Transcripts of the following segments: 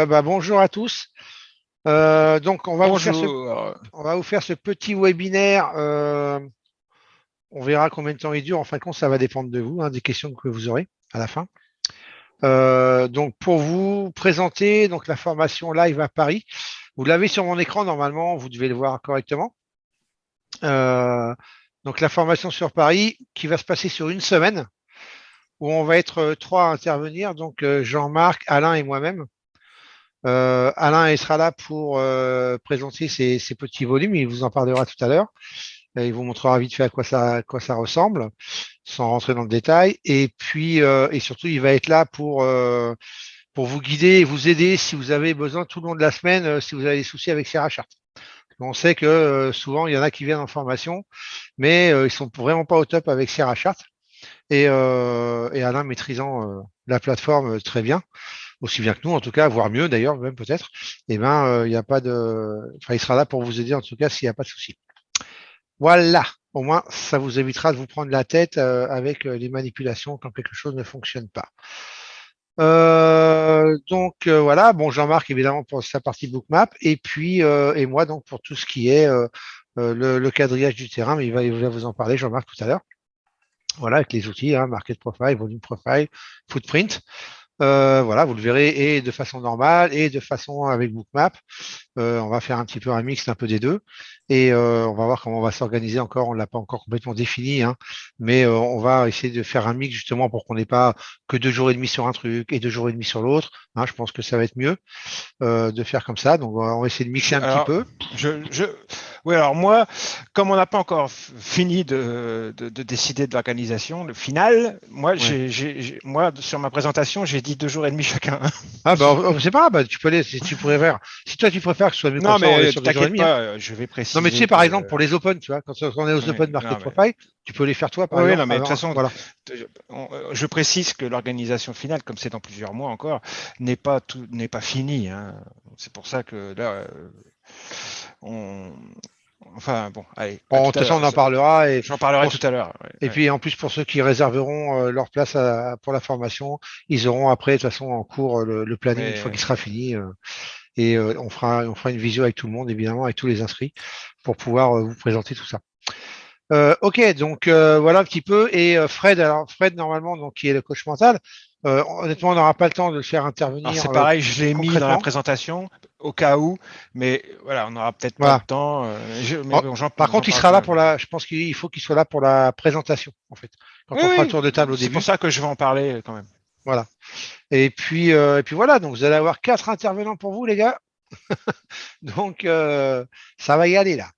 Bonjour à tous. Donc, Bonjour. on va vous faire ce petit webinaire. On verra combien de temps il dure. En fin de compte, ça va dépendre de vous, hein, des questions que vous aurez à la fin. Donc, pour vous présenter donc la formation live à Paris, vous l'avez sur mon écran normalement, vous devez le voir correctement. Euh, donc, la formation sur Paris qui va se passer sur une semaine, où on va être trois à intervenir, donc Jean-Marc, Alain et moi-même. Alain il sera là pour présenter ses petits volumes, il vous en parlera tout à l'heure. Il vous montrera vite fait à quoi ça ressemble, sans rentrer dans le détail. Et puis, et surtout, il va être là pour vous guider et vous aider si vous avez besoin tout le long de la semaine, si vous avez des soucis avec Sierra Chart. On sait que souvent, il y en a qui viennent en formation, mais ils sont vraiment pas au top avec Sierra Chart. Et Alain maîtrisant la plateforme très bien, aussi bien que nous en tout cas, voire mieux d'ailleurs, même peut-être, il y a pas de. Enfin, il sera là pour vous aider en tout cas s'il n'y a pas de souci. Voilà, au moins ça vous évitera de vous prendre la tête avec les manipulations quand quelque chose ne fonctionne pas. Voilà, bon Jean-Marc évidemment pour sa partie bookmap et puis et moi donc pour tout ce qui est le quadrillage du terrain, mais il va vous en parler Jean-Marc tout à l'heure. Voilà, avec les outils, hein, Market Profile, Volume Profile, Footprint. Voilà, vous le verrez et de façon normale et de façon avec Bookmap. On va faire un petit peu un mix d'un peu des deux et on va voir comment on va s'organiser encore. On l'a pas encore complètement défini, hein, mais on va essayer de faire un mix justement pour qu'on n'ait pas que 2 jours et demi sur un truc et 2 jours et demi sur l'autre. Hein, je pense que ça va être mieux de faire comme ça. Donc on va essayer de mixer un petit Alors, peu. je, oui, alors moi, comme on n'a pas encore fini de décider de l'organisation, le final, Ouais. moi, sur ma présentation, j'ai dit 2 jours et demi chacun. Ah c'est pas grave, tu peux aller, si tu préfères. Si toi tu préfères que ce soit mieux comme Non, ça, on est mais sur 2 jours et demi. t'inquiète Hein. pas, je vais Non, mais tu sais, préciser par exemple, que. pour les open, tu vois, quand on est aux Oui, open market non, mais, profile, tu peux les faire toi, par oui, exemple, non, mais de toute avant. façon, Voilà. je précise que l'organisation finale, comme c'est dans plusieurs mois encore, n'est pas finie, hein. C'est pour ça que là, on, enfin bon, allez, à Bon, de tout toute à façon, l'heure. on en parlera. J'en parlerai tout à l'heure. Ouais, Et ouais. puis, en plus, pour ceux qui réserveront leur place pour la formation, ils auront après, de toute façon, en cours, le planning une fois qu'il Mais sera fini. Et on fera une visio avec tout le monde, évidemment, avec tous les inscrits, pour pouvoir vous présenter tout ça. Ok, donc voilà un petit peu. Et Fred, alors Fred, normalement, donc, qui est le coach mental, honnêtement, on n'aura pas le temps de le faire alors intervenir c'est pareil, je l'ai mis dans la concrètement. présentation au cas où, mais voilà, on n'aura peut-être pas le Voilà. temps. Mais En- bon, Par j'en contre, il parle sera quand là même. pour je pense qu'il faut qu'il soit là pour la présentation, en fait, quand Oui, on fera le oui, tour de table au c'est pour début. ça que je vais en parler quand même. Voilà. Et puis voilà, donc vous allez avoir 4 intervenants pour vous, les gars. Donc ça va y aller là.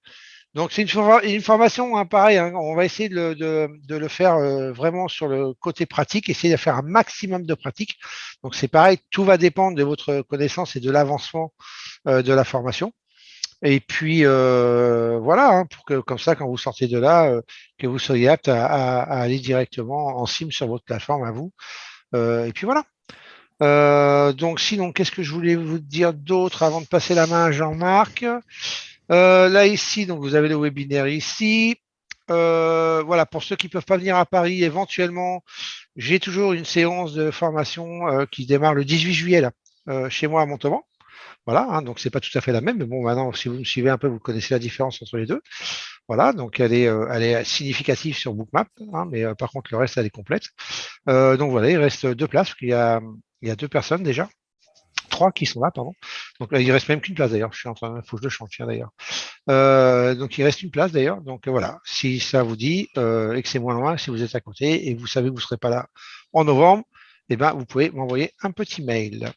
Donc c'est une formation, hein, pareil, hein, on va essayer de le faire vraiment sur le côté pratique, essayer de faire un maximum de pratique. Donc c'est pareil, tout va dépendre de votre connaissance et de l'avancement de la formation. Et puis voilà, hein, pour que comme ça, quand vous sortez de là, que vous soyez apte à aller directement en sim sur votre plateforme à vous. Et puis voilà. Donc sinon, qu'est-ce que je voulais vous dire d'autre avant de passer la main à Jean-Marc? Là ici, donc vous avez le webinaire ici. Voilà, pour ceux qui peuvent pas venir à Paris, éventuellement, j'ai toujours une séance de formation qui démarre le 18 juillet là, chez moi à Montauban. Voilà, hein, donc c'est pas tout à fait la même, mais bon, maintenant, si vous me suivez un peu, vous connaissez la différence entre les deux. Voilà, donc elle est significative sur Bookmap, hein, mais par contre, le reste, elle est complète. Donc voilà, il reste 2 places, il y a 2 personnes déjà. 3 qui sont là, pardon. Donc il reste même qu'une place d'ailleurs. Je suis en train, faut que je le change d'ailleurs. Donc il reste une place d'ailleurs. Donc voilà, si ça vous dit et que c'est moins loin, si vous êtes à côté et que vous savez que vous ne serez pas là en novembre, eh ben vous pouvez m'envoyer un petit mail.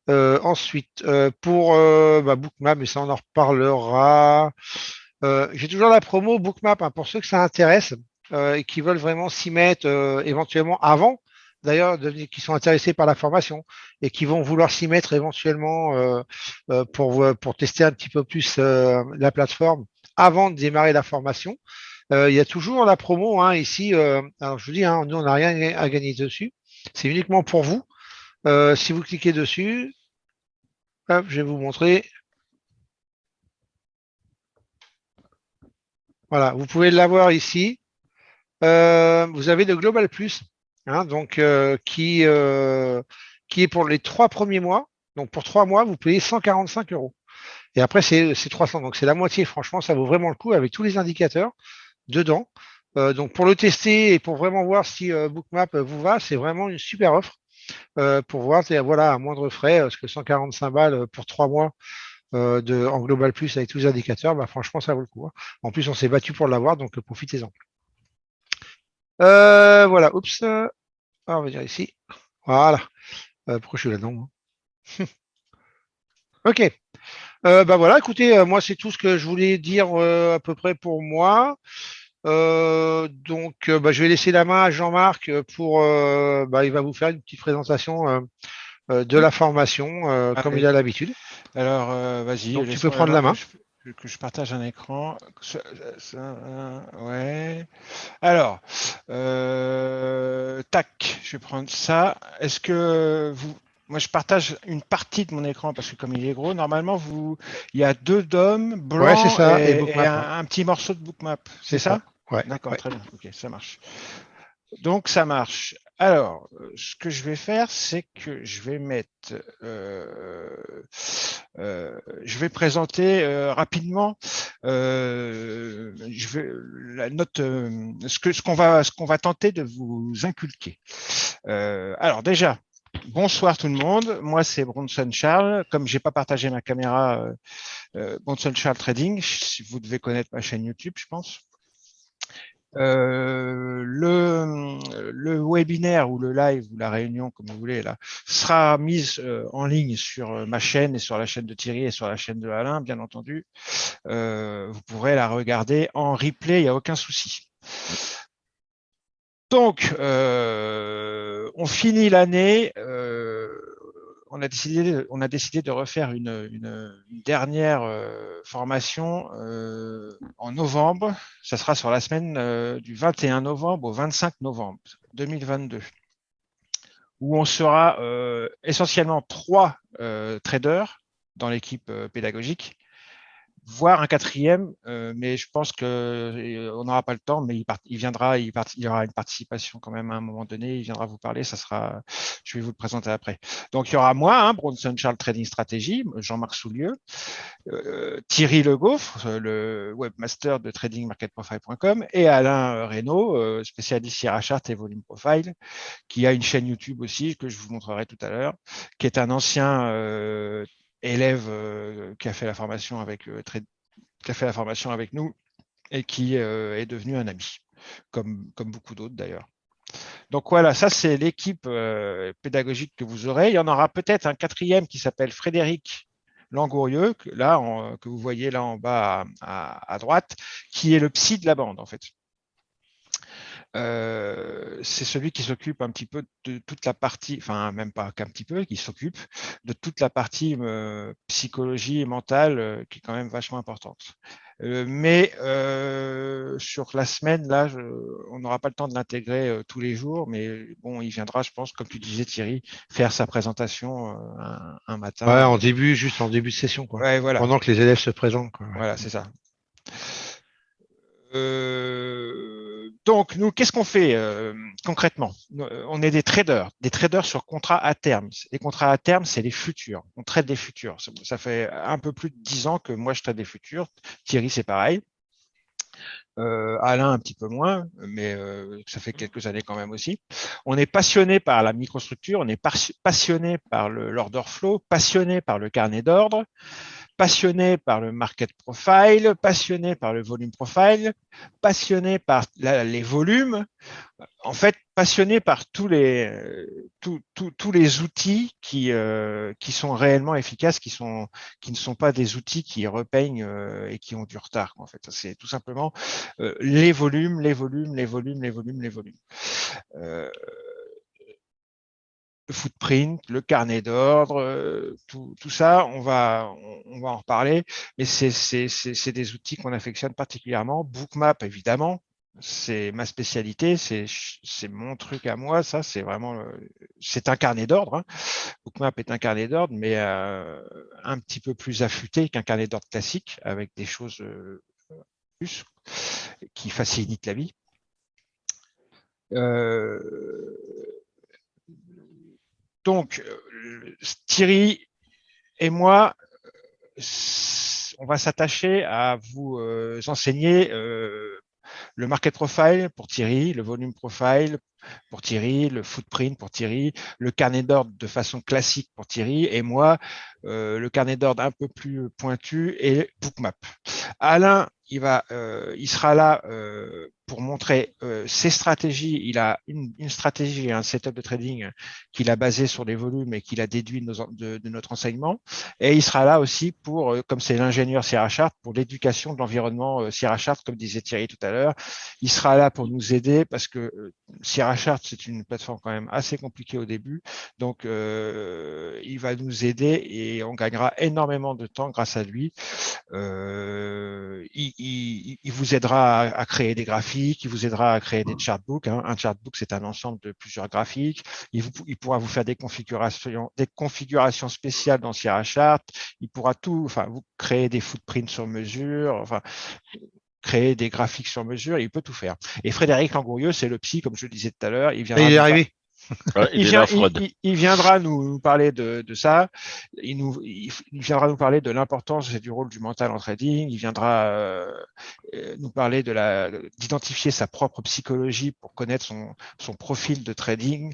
Ensuite, pour Bookmap, mais ça on en reparlera. J'ai toujours la promo Bookmap, hein, pour ceux que ça intéresse et qui veulent vraiment s'y mettre éventuellement avant, d'ailleurs, qui sont intéressés par la formation et qui vont vouloir s'y mettre éventuellement pour tester un petit peu plus la plateforme avant de démarrer la formation. Il y a toujours la promo, hein, ici. Alors je vous dis, hein, nous on n'a rien à gagner dessus. C'est uniquement pour vous. Si vous cliquez dessus, hop, je vais vous montrer. Voilà, vous pouvez l'avoir ici. Vous avez le Global Plus, hein, donc qui est pour les 3 premiers mois. Donc pour 3 mois, vous payez 145 euros. Et après, c'est 300. Donc c'est la moitié. Franchement, ça vaut vraiment le coup avec tous les indicateurs dedans. Donc pour le tester et pour vraiment voir si Bookmap vous va, c'est vraiment une super offre pour voir, voilà, à moindre frais, parce que 145 balles pour 3 mois en Global Plus avec tous les indicateurs, bah, franchement, ça vaut le coup, hein. En plus, on s'est battu pour l'avoir, donc profitez-en. Voilà, oups. On va dire ici. Voilà. Pourquoi je suis là-dedans, moi? Ok. Bah voilà, écoutez, moi, c'est tout ce que je voulais dire à peu près pour moi. Donc, bah, je vais laisser la main à Jean-Marc bah, il va vous faire une petite présentation de Oui. la formation, comme il Allez. a l'habitude. Alors, vas-y, Donc, tu peux laisse-moi prendre la main. que je partage un écran. Ouais. Alors, tac, je vais prendre ça. Est-ce que vous, moi, je partage une partie de mon écran parce que comme il est gros, normalement, il y a deux DOM Ouais, c'est blancs ça. Et et Bookmap, ouais. un petit morceau de bookmap. C'est C'est ça. ça? Ouais, D'accord, ouais. très bien. Ok, ça marche. Donc ça marche. Alors, ce que je vais faire, c'est que je vais mettre, je vais présenter rapidement, je vais la note, ce qu'on va tenter de vous inculquer. Alors déjà, bonsoir tout le monde. Moi c'est Bronson Charles. Comme j'ai pas partagé ma caméra, Bronson Charles Trading, vous devez connaître ma chaîne YouTube, je pense. Le webinaire ou le live ou la réunion, comme vous voulez, là, sera mise en ligne sur ma chaîne et sur la chaîne de Thierry et sur la chaîne de Alain, bien entendu. Vous pourrez la regarder en replay, il n'y a aucun souci. Donc, on finit l'année. On a décidé de refaire une dernière formation en novembre. Ça sera sur la semaine du 21 novembre au 25 novembre 2022, où on sera essentiellement 3 traders dans l'équipe pédagogique, voire un quatrième, mais je pense que on n'aura pas le temps, mais il viendra, il y aura une participation quand même à un moment donné, il viendra vous parler, je vais vous le présenter après. Donc il y aura moi, hein, Bronson Charles Trading Strategy, Jean-Marc Soulieu, Thierry Le Gaufre, le webmaster de tradingmarketprofile.com, et Alain Reynaud, spécialiste Sierra Chart et Volume Profile, qui a une chaîne YouTube aussi que je vous montrerai tout à l'heure, qui est un ancien élève qui a fait la formation avec nous et qui est devenu un ami, comme beaucoup d'autres d'ailleurs. Donc voilà, ça c'est l'équipe pédagogique que vous aurez. Il y en aura peut-être un quatrième qui s'appelle Frédéric Langourieux, que vous voyez là en bas à droite, qui est le psy de la bande en fait. C'est celui qui s'occupe un petit peu de toute la partie, enfin même pas qu'un petit peu, qui s'occupe de toute la partie psychologie et mentale qui est quand même vachement importante. Mais sur la semaine, là, on n'aura pas le temps de l'intégrer tous les jours, mais bon, il viendra, je pense, comme tu disais Thierry, faire sa présentation un Ouais, matin. juste en début de session, quoi. Ouais, voilà, Pendant que les élèves se présentent, quoi. Ouais. voilà, c'est ça. Donc, nous, qu'est-ce qu'on fait concrètement? On est des traders sur contrat à terme. Les contrats à terme, c'est les futurs. On trade des futurs. Ça fait un peu plus de 10 ans que moi, je trade des futurs. Thierry, c'est pareil. Alain, un petit peu moins, mais ça fait quelques années quand même aussi. On est passionné par la microstructure, on est passionné par l'order flow, passionné par le carnet d'ordre, passionné par le market profile, passionné par le volume profile, passionné par les volumes, en fait passionné par tous les outils qui sont réellement efficaces, qui ne sont pas des outils qui repeignent et qui ont du retard. En fait, c'est tout simplement les volumes, les volumes, les volumes, les volumes, les volumes. Euh, le footprint, le carnet d'ordre, tout ça, on va en reparler, mais c'est des outils qu'on affectionne particulièrement. Bookmap, évidemment, c'est ma spécialité, c'est mon truc à moi, ça, c'est vraiment, c'est un carnet d'ordre. Hein. Bookmap est un carnet d'ordre, mais un petit peu plus affûté qu'un carnet d'ordre classique, avec des choses plus qui facilitent la vie. Donc, Thierry et moi, on va s'attacher à vous enseigner le market profile pour Thierry, le volume profile pour Thierry, le footprint pour Thierry, le carnet d'ordre de façon classique pour Thierry, et moi, le carnet d'ordre un peu plus pointu et Bookmap. Alain, il sera là pour montrer ses stratégies. Il a une stratégie et un setup de trading qu'il a basé sur les volumes et qu'il a déduit de notre enseignement. Et il sera là aussi pour, comme c'est l'ingénieur Sierra Chart, pour l'éducation de l'environnement Sierra Chart, comme disait Thierry tout à l'heure. Il sera là pour nous aider parce que Sierra Chart, c'est une plateforme quand même assez compliquée au début. Donc, il va nous aider et on gagnera énormément de temps grâce à lui. Il vous aidera à créer des graphiques, il vous aidera à créer des chartbooks. Un chartbook, c'est un ensemble de plusieurs graphiques. Il pourra vous faire des configurations spéciales dans Sierra Chart. Il pourra vous créer des footprints sur mesure, créer des graphiques sur mesure. Il peut tout faire. Et Frédéric Langourieux, c'est le psy, comme je le disais tout à l'heure. Il est arrivé. Il viendra nous parler de ça. Il viendra nous parler de l'importance et du rôle du mental en trading. Il viendra nous parler d'identifier sa propre psychologie pour connaître son profil de trading,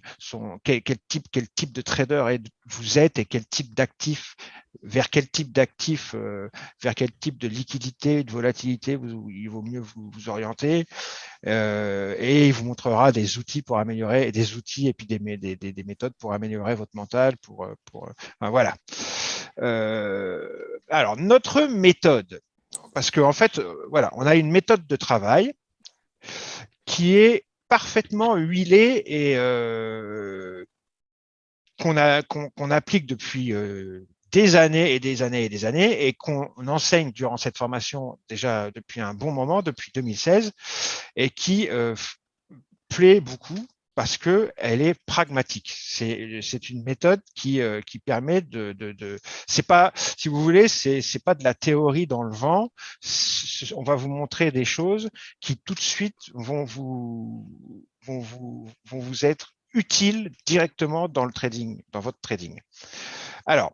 quel type de trader vous êtes et quel type d'actif, vers quel type de liquidité, de volatilité il vaut mieux vous orienter. Et il vous montrera des outils pour améliorer, des outils et puis des méthodes pour améliorer votre mental. Voilà. Alors notre méthode, parce qu'en fait, voilà, on a une méthode de travail qui est parfaitement huilée et qu'on applique depuis des années et des années et des années et qu'on enseigne durant cette formation déjà depuis un bon moment, depuis 2016, et qui plaît beaucoup parce que elle est pragmatique. C'est une méthode qui permet c'est pas, si vous voulez, c'est pas de la théorie dans le vent. On va vous montrer des choses qui tout de suite vont vous être utiles directement dans le trading, dans votre trading. Alors,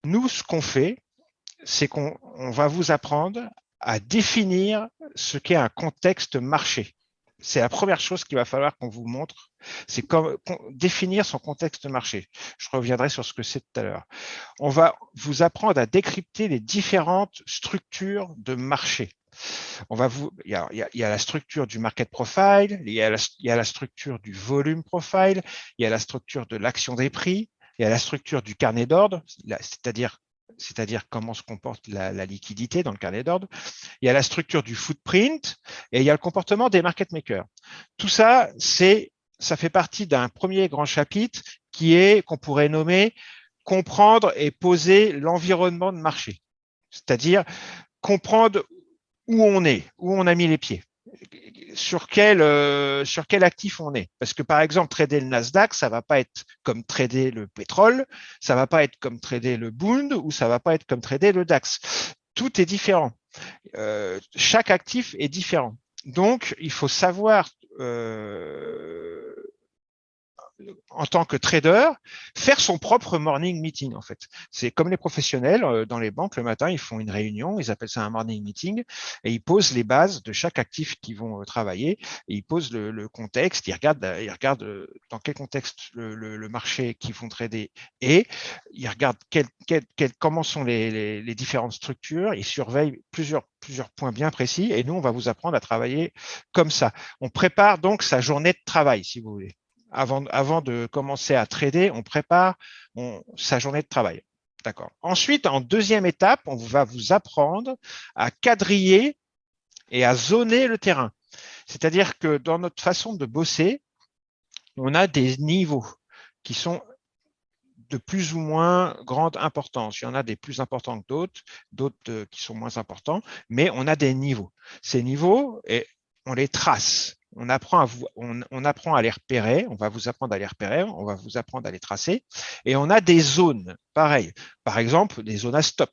nous, ce qu'on fait, c'est qu'on va vous apprendre à définir ce qu'est un contexte marché. C'est la première chose qu'il va falloir qu'on vous montre, c'est définir son contexte marché. Je reviendrai sur ce que c'est tout à l'heure. On va vous apprendre à décrypter les différentes structures de marché. Il y a la structure du market profile, il y a la structure du volume profile, il y a la structure de l'action des prix, il y a la structure du carnet d'ordre, c'est-à-dire comment se comporte la liquidité dans le carnet d'ordre. Il y a la structure du footprint et il y a le comportement des market makers. Tout ça, ça fait partie d'un premier grand chapitre qu'on pourrait nommer comprendre et poser l'environnement de marché. C'est-à-dire comprendre où on est, où on a mis les pieds. Sur quel actif on est. Parce que par exemple, trader le Nasdaq, ça va pas être comme trader le pétrole, ça va pas être comme trader le Bund ou ça va pas être comme trader le DAX. Tout est différent. Chaque actif est différent. Donc, il faut savoir en tant que trader, faire son propre morning meeting en fait. C'est comme les professionnels dans les banques, le matin, ils font une réunion, ils appellent ça un morning meeting, et ils posent les bases de chaque actif qu'ils vont travailler, et ils posent le contexte, ils regardent dans quel contexte le marché qu'ils vont trader est, ils regardent comment sont les différentes structures, ils surveillent plusieurs points bien précis, et nous, on va vous apprendre à travailler comme ça. On prépare donc sa journée de travail, si vous voulez. Avant de commencer à trader, on prépare sa journée de travail. D'accord. Ensuite, en deuxième étape, on va vous apprendre à quadriller et à zoner le terrain. C'est-à-dire que dans notre façon de bosser, on a des niveaux qui sont de plus ou moins grande importance. Il y en a des plus importants que d'autres qui sont moins importants, mais on a des niveaux. Ces niveaux, on les trace. On apprend à les repérer, on va vous apprendre à les repérer, on va vous apprendre à les tracer. Et on a des zones, pareil. Par exemple, des zones à stop.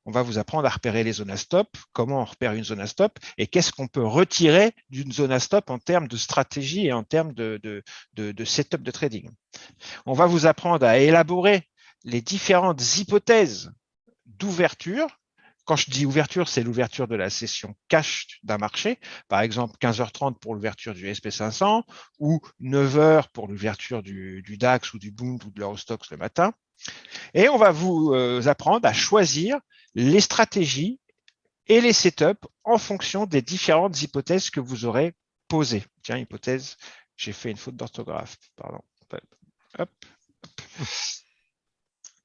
On va vous apprendre à repérer les zones à stop, comment on repère une zone à stop et qu'est-ce qu'on peut retirer d'une zone à stop en termes de stratégie et en termes de setup de trading. On va vous apprendre à élaborer les différentes hypothèses d'ouverture. Quand je dis ouverture, c'est l'ouverture de la session cash d'un marché. Par exemple, 15h30 pour l'ouverture du SP500 ou 9h pour l'ouverture du DAX ou du Bund ou de l'Eurostoxx le matin. Et on va vous apprendre à choisir les stratégies et les setups en fonction des différentes hypothèses que vous aurez posées. Tiens, hypothèse, j'ai fait une faute d'orthographe, pardon. Hop.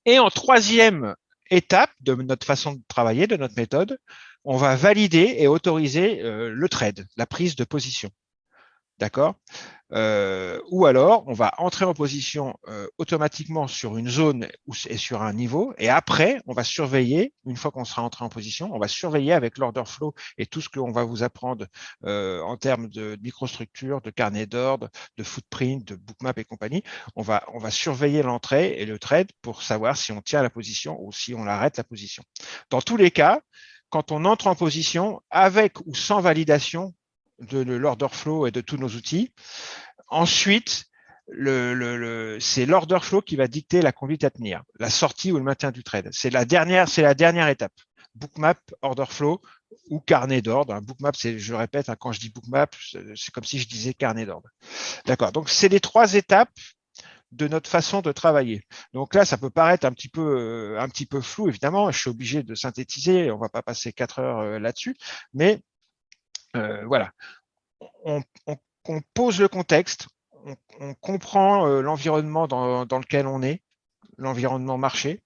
Et en troisième étape de notre façon de travailler, de notre méthode, on va valider et autoriser le trade, la prise de position. D'accord? Ou alors, on va entrer en position automatiquement sur une zone et sur un niveau, et après, on va surveiller, une fois qu'on sera entré en position, on va surveiller avec l'order flow et tout ce qu'on va vous apprendre en termes de microstructure, de carnet d'ordre, de footprint, de bookmap et compagnie. On va surveiller l'entrée et le trade pour savoir si on tient la position ou si on arrête la position. Dans tous les cas, quand on entre en position, avec ou sans validation de l'order flow et de tous nos outils. Ensuite, c'est l'order flow qui va dicter la conduite à tenir, la sortie ou le maintien du trade. C'est la dernière étape. Bookmap, order flow ou carnet d'ordre. Un bookmap, je répète, quand je dis bookmap, c'est comme si je disais carnet d'ordre. D'accord. Donc, c'est les 3 étapes de notre façon de travailler. Donc là, ça peut paraître un petit peu flou, évidemment. Je suis obligé de synthétiser. On va pas passer 4 heures là-dessus, mais voilà, on pose le contexte, on comprend l'environnement dans lequel on est, l'environnement marché,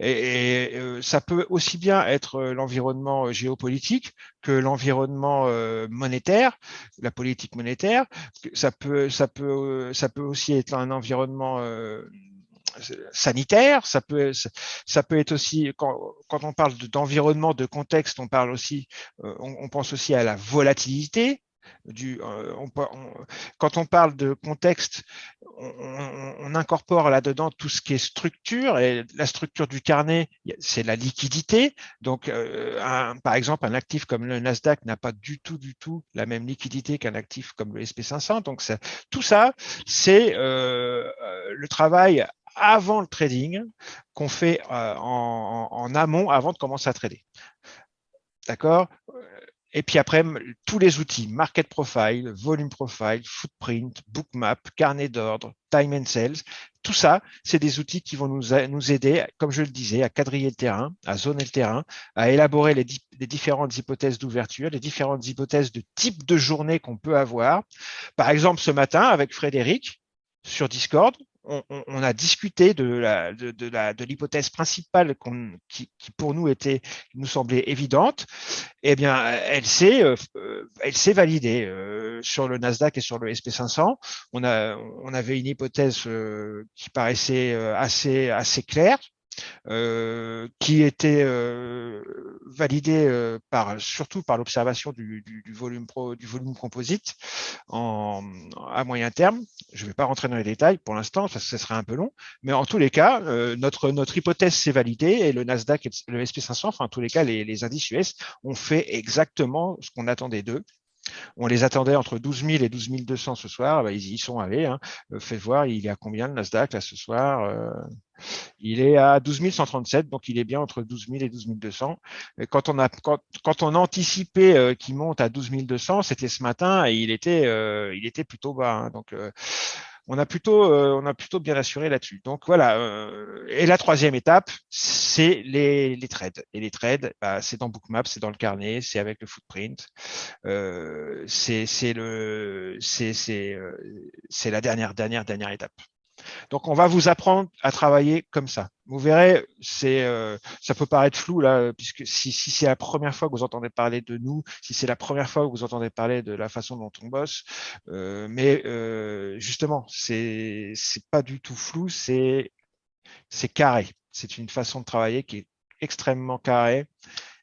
et ça peut aussi bien être l'environnement géopolitique que l'environnement monétaire, la politique monétaire. Ça peut aussi être un environnement sanitaire, ça peut être aussi quand on parle d'environnement, de contexte, on parle aussi, on pense aussi à la volatilité. Quand on parle de contexte, on incorpore là-dedans tout ce qui est structure, et la structure du carnet, c'est la liquidité. Donc, par exemple, un actif comme le Nasdaq n'a pas du tout la même liquidité qu'un actif comme le SP500. Donc, tout ça, c'est le travail avant le trading qu'on fait en amont avant de commencer à trader. D'accord? Et puis après, tous les outils, market profile, volume profile, footprint, bookmap, carnet d'ordre, time and sales, tout ça, c'est des outils qui vont nous aider, comme je le disais, à quadriller le terrain, à zoner le terrain, à élaborer les différentes hypothèses d'ouverture, les différentes hypothèses de type de journée qu'on peut avoir. Par exemple, ce matin, avec Frédéric, sur Discord, on a discuté de l'hypothèse principale qui pour nous nous semblait évidente. Eh bien, elle s'est validée sur le Nasdaq et sur le SP500. On avait une hypothèse qui paraissait assez claire. Qui était validé surtout par l'observation du volume composite à moyen terme. Je ne vais pas rentrer dans les détails pour l'instant, parce que ce serait un peu long, mais en tous les cas, notre hypothèse s'est validée et le Nasdaq et le SP500, enfin en tous les cas, les indices US ont fait exactement ce qu'on attendait d'eux. On les attendait entre 12 000 et 12 200 ce soir. Ils y sont allés. Faites voir, il est à combien le Nasdaq là ce soir il est à 12 137, donc il est bien entre 12 000 et 12 200. Et quand on a anticipé qu'il monte à 12 200, c'était ce matin et il était plutôt bas. Donc on a plutôt bien assuré là-dessus. Donc voilà. Et la troisième étape, c'est les trades. Et les trades, c'est dans Bookmap, c'est dans le carnet, c'est avec le footprint. C'est la dernière étape. Donc, on va vous apprendre à travailler comme ça. Vous verrez, ça peut paraître flou là, puisque si c'est la première fois que vous entendez parler de nous, si c'est la première fois que vous entendez parler de la façon dont on bosse, mais justement, c'est pas du tout flou, c'est carré. C'est une façon de travailler qui est extrêmement carrée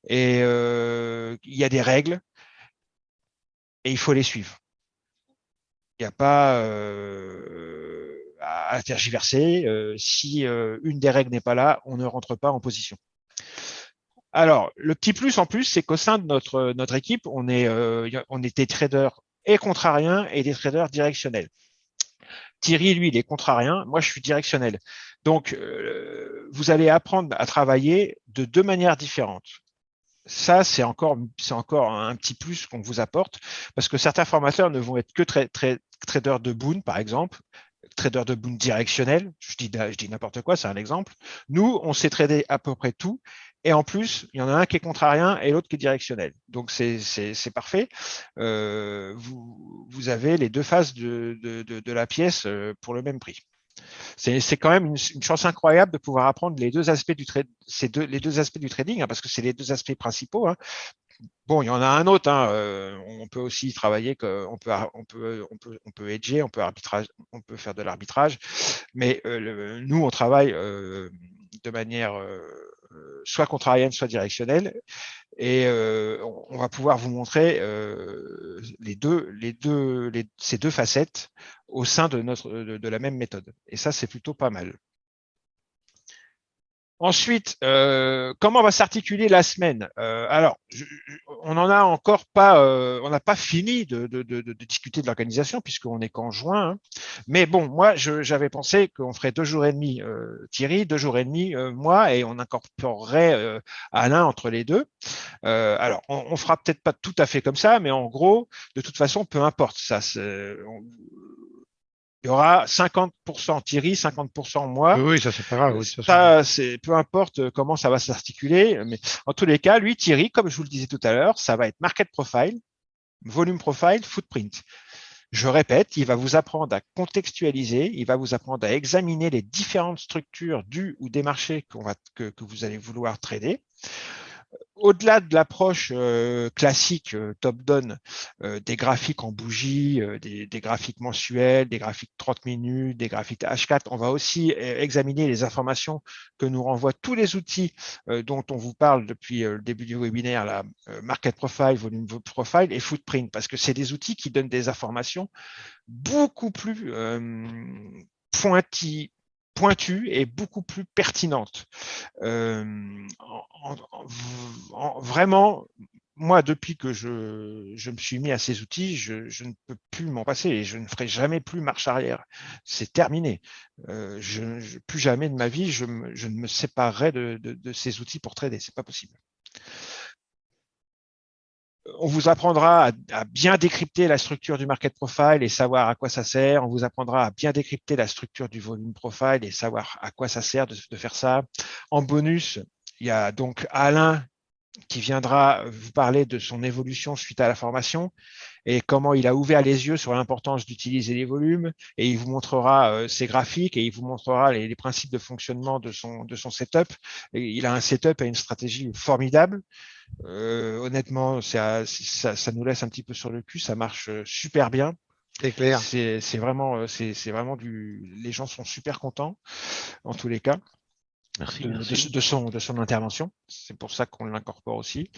et il y a des règles et il faut les suivre. Il n'y a pas à tergiverser. Si une des règles n'est pas là, on ne rentre pas en position. Alors, le petit plus en plus, c'est qu'au sein de notre équipe, on est des traders et contrariens et des traders directionnels. Thierry, lui, il est contrarien. Moi, je suis directionnel. Donc, vous allez apprendre à travailler de deux manières différentes. Ça, c'est encore un petit plus qu'on vous apporte, parce que certains formateurs ne vont être que traders de Boon, par exemple, trader de Boon directionnel. Je dis n'importe quoi, c'est un exemple. Nous, on sait trader à peu près tout. Et en plus, il y en a un qui est contrarien et l'autre qui est directionnel. Donc, c'est parfait. Vous avez les deux faces de la pièce pour le même prix. C'est quand même une chance incroyable de pouvoir apprendre les deux aspects du les deux aspects du trading, hein, parce que c'est les deux aspects principaux. Hein. Bon, il y en a un autre. Hein, on peut aussi travailler, on peut hedger, on peut faire de l'arbitrage, mais nous on travaille de manière soit contrarienne, soit directionnelle, et on va pouvoir vous montrer ces deux facettes au sein de la même méthode. Et ça, c'est plutôt pas mal. Ensuite, comment va s'articuler la semaine? Alors, on n'en a encore pas, on n'a pas fini de discuter de l'organisation puisqu'on est qu'en juin. Hein. Mais bon, moi, j'avais pensé qu'on ferait 2 jours et demi Thierry, 2 jours et demi moi, et on incorporerait Alain entre les deux. Alors, on fera peut-être pas tout à fait comme ça, mais en gros, de toute façon, peu importe. Ça, il y aura 50% Thierry, 50% moi. Oui, ça c'est pas grave. Oui, de toute façon. Ça, c'est peu importe comment ça va s'articuler, mais en tous les cas, lui, Thierry, comme je vous le disais tout à l'heure, ça va être market profile, volume profile, footprint. Je répète, il va vous apprendre à contextualiser, il va vous apprendre à examiner les différentes structures du ou des marchés que vous allez vouloir trader. Au-delà de l'approche classique top-down des graphiques en bougie, des graphiques mensuels, des graphiques 30 minutes, des graphiques H4, on va aussi examiner les informations que nous renvoient tous les outils dont on vous parle depuis le début du webinaire, la Market Profile, Volume Profile et Footprint, parce que c'est des outils qui donnent des informations beaucoup plus pointues et beaucoup plus pertinentes. Vraiment, moi, depuis que je me suis mis à ces outils, je ne peux plus m'en passer et je ne ferai jamais plus marche arrière. C'est terminé. Plus jamais de ma vie, je ne me séparerai de ces outils pour trader. C'est pas possible. On vous apprendra à bien décrypter la structure du market profile et savoir à quoi ça sert. On vous apprendra à bien décrypter la structure du volume profile et savoir à quoi ça sert de faire ça. En bonus, il y a donc Alain qui viendra vous parler de son évolution suite à la formation et comment il a ouvert les yeux sur l'importance d'utiliser les volumes, et il vous montrera ses graphiques et il vous montrera les principes de fonctionnement de son setup. Et il a un setup et une stratégie formidable. Honnêtement, ça nous laisse un petit peu sur le cul, ça marche super bien. C'est clair. C'est vraiment les gens sont super contents en tous les cas. Merci, de son intervention. C'est pour ça qu'on l'incorpore aussi.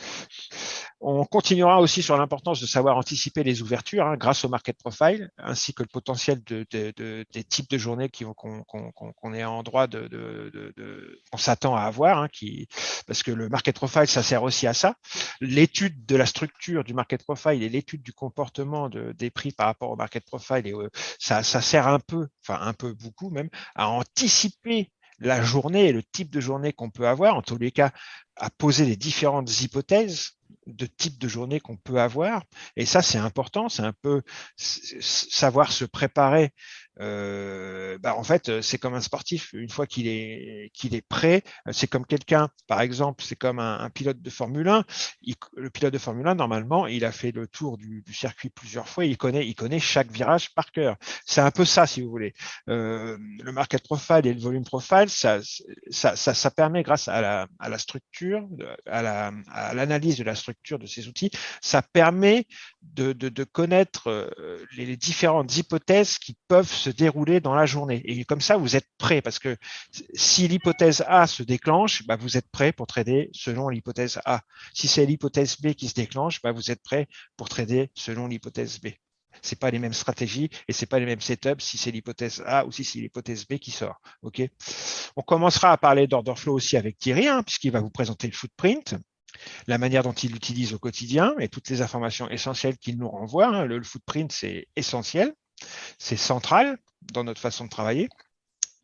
On continuera aussi sur l'importance de savoir anticiper les ouvertures grâce au market profile, ainsi que le potentiel des types de journées qu'on est en droit qu'on s'attend à avoir, parce que le market profile, ça sert aussi à ça. L'étude de la structure du market profile et l'étude du comportement des prix par rapport au market profile, et ça sert un peu beaucoup même, à anticiper la journée et le type de journée qu'on peut avoir, en tous les cas, à poser les différentes hypothèses de type de journée qu'on peut avoir. Et ça, c'est important, c'est un peu savoir se préparer. En fait, c'est comme un sportif, une fois qu'il est prêt, c'est comme quelqu'un, par exemple, c'est comme un pilote de Formule 1. Le pilote de Formule 1, normalement, il a fait le tour du circuit plusieurs fois, il connaît chaque virage par cœur. C'est un peu ça, si vous voulez. Le market profile et le volume profile, ça permet, grâce à la structure, à l'analyse de la structure de ces outils, ça permet de connaître les différentes hypothèses qui peuvent se dérouler dans la journée. Et comme ça, vous êtes prêt, parce que si l'hypothèse A se déclenche, vous êtes prêt pour trader selon l'hypothèse A. Si c'est l'hypothèse B qui se déclenche, vous êtes prêt pour trader selon l'hypothèse B. C'est pas les mêmes stratégies et c'est pas les mêmes setups si c'est l'hypothèse A ou si c'est l'hypothèse B qui sort. Ok. On commencera à parler d'order flow aussi avec Thierry, puisqu'il va vous présenter le footprint, la manière dont il l'utilise au quotidien et toutes les informations essentielles qu'il nous renvoie. Le footprint, c'est essentiel, c'est central dans notre façon de travailler.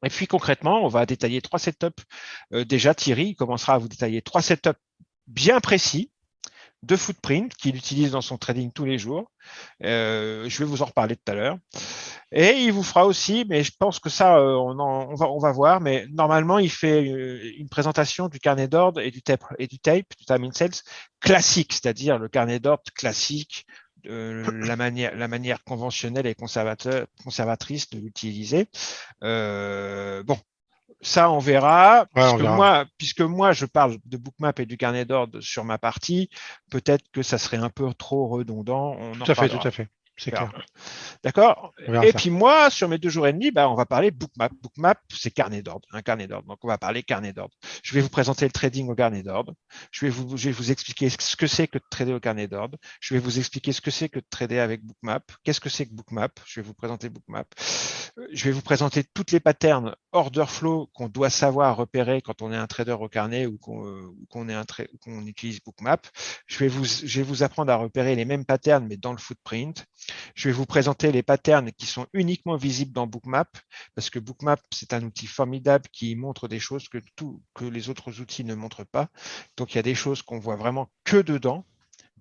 Et puis concrètement, on va détailler 3 setups. Déjà, Thierry commencera à vous détailler 3 setups bien précis de footprint qu'il utilise dans son trading tous les jours. Je vais vous en reparler tout à l'heure. Et il vous fera aussi, mais je pense que ça, on va voir, mais normalement, il fait une présentation du carnet d'ordre et du tape, du time in sales classique, c'est-à-dire le carnet d'ordre classique, la manière conventionnelle et conservatrice de l'utiliser. Bon, ça, on verra. Ouais, on verra. Puisque moi, je parle de bookmap et du carnet d'ordre sur ma partie, peut-être que ça serait un peu trop redondant. On en Tout à fait, tout reparlera. à fait. C'est clair. D'accord. On verra Et ça. puis moi, sur mes 2 jours et demi, on va parler bookmap. Bookmap, c'est carnet d'ordre, un carnet d'ordre. Donc on va parler carnet d'ordre. Je vais vous présenter le trading au carnet d'ordre. Je vais vous expliquer ce que c'est que de trader au carnet d'ordre. Je vais vous expliquer ce que c'est que de trader avec bookmap. Qu'est-ce que c'est que bookmap? Je vais vous présenter bookmap. Je vais vous présenter toutes les patterns order flow qu'on doit savoir repérer quand on est un trader au carnet ou qu'on utilise bookmap. Je vais vous apprendre à repérer les mêmes patterns mais dans le footprint. Je vais vous présenter les patterns qui sont uniquement visibles dans Bookmap, parce que Bookmap, c'est un outil formidable qui montre des choses que les autres outils ne montrent pas. Donc, il y a des choses qu'on voit vraiment que dedans,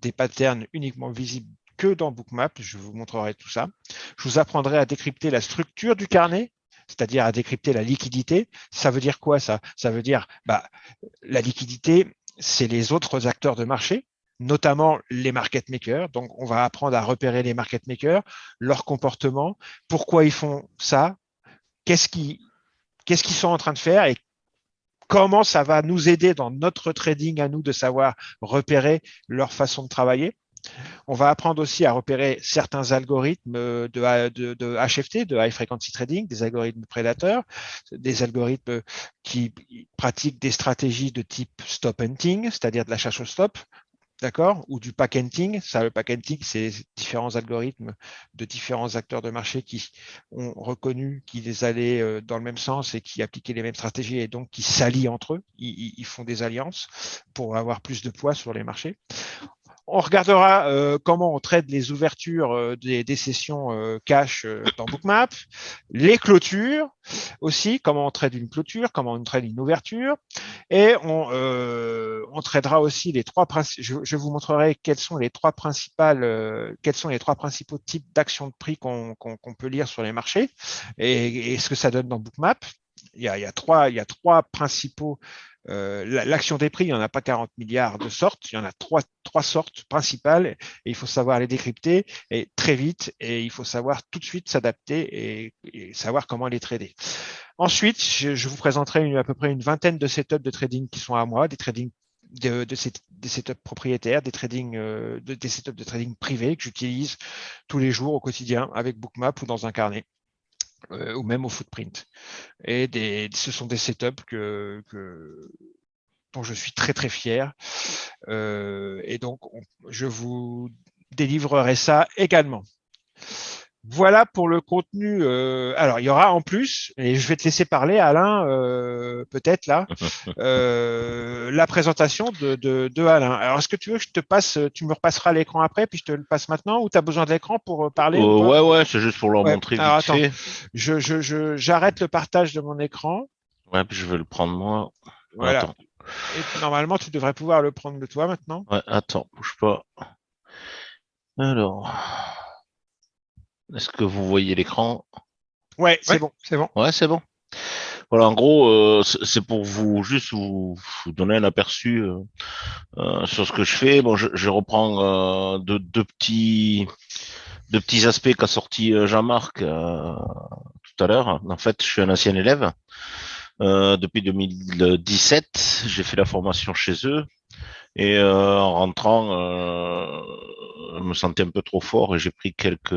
des patterns uniquement visibles que dans Bookmap. Je vous montrerai tout ça. Je vous apprendrai à décrypter la structure du carnet, c'est-à-dire à décrypter la liquidité. Ça veut dire quoi ça? Ça veut dire la liquidité, c'est les autres acteurs de marché, notamment les market makers. Donc, on va apprendre à repérer les market makers, leur comportement, pourquoi ils font ça, qu'est-ce qu'ils sont en train de faire et comment ça va nous aider dans notre trading à nous de savoir repérer leur façon de travailler. On va apprendre aussi à repérer certains algorithmes de HFT, de High Frequency Trading, des algorithmes prédateurs, des algorithmes qui pratiquent des stratégies de type stop hunting, c'est-à-dire de la chasse au stop, d'accord, ou du pack hunting. Ça, le pack hunting, c'est différents algorithmes de différents acteurs de marché qui ont reconnu qu'ils allaient dans le même sens et qui appliquaient les mêmes stratégies et donc qui s'allient entre eux. Ils font des alliances pour avoir plus de poids sur les marchés. On regardera comment on traite les ouvertures des sessions cash dans Bookmap, les clôtures aussi, comment on traite une clôture, comment on traite une ouverture, et on tradera aussi les trois principes. Je vous montrerai quels sont les trois principaux types d'actions de prix qu'on peut lire sur les marchés et ce que ça donne dans Bookmap. Il y a trois principaux. L'action des prix, il n'y en a pas 40 milliards de sortes, il y en a trois sortes principales et il faut savoir les décrypter et très vite et il faut savoir tout de suite s'adapter et savoir comment les trader. Ensuite, je vous présenterai à peu près une vingtaine de setups de trading qui sont à moi, des trading des setups propriétaires, des setups de trading privés que j'utilise tous les jours au quotidien avec Bookmap ou dans un carnet. Ou même au footprint. Et ce sont des setups dont je suis très très fier. Et donc, je vous délivrerai ça également. Voilà pour le contenu. Alors, il y aura en plus, et je vais te laisser parler, Alain, peut-être là, la présentation de Alain. Alors, est-ce que tu veux que tu me repasseras l'écran après, puis je te le passe maintenant, ou tu as besoin de l'écran pour parler ou pas? Ouais, c'est juste pour leur Ouais. montrer Alors, vite attends, fait. j'arrête le partage de mon écran. Ouais, puis je vais le prendre moi. Voilà. Attends. Et normalement, tu devrais pouvoir le prendre de toi maintenant. Ouais, attends, bouge pas. Alors, est-ce que vous voyez l'écran? Ouais, c'est Ouais, bon. c'est bon. Ouais, c'est bon. Voilà, en gros, c'est pour vous donner un aperçu sur ce que je fais. Bon, je reprends deux petits aspects qu'a sorti Jean-Marc tout à l'heure. En fait, je suis un ancien élève. Depuis 2017, j'ai fait la formation chez eux. Et en rentrant, je me sentais un peu trop fort et j'ai pris quelques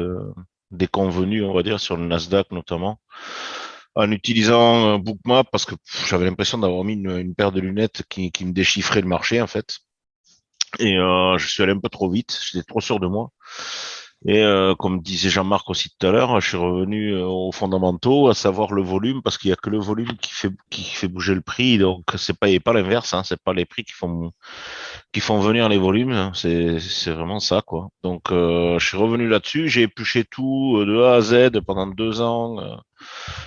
déconvenus, on va dire, sur le Nasdaq notamment, en utilisant Bookmap parce que j'avais l'impression d'avoir mis une paire de lunettes qui me déchiffrait le marché en fait. Et je suis allé un peu trop vite, j'étais trop sûr de moi. Et comme disait Jean-Marc aussi tout à l'heure, je suis revenu aux fondamentaux, à savoir le volume, parce qu'il y a que le volume qui fait bouger le prix. Donc c'est pas et pas l'inverse, hein, c'est pas les prix qui font venir les volumes, hein, c'est vraiment ça quoi. Donc je suis revenu là-dessus, j'ai épluché tout de A à Z pendant 2 ans.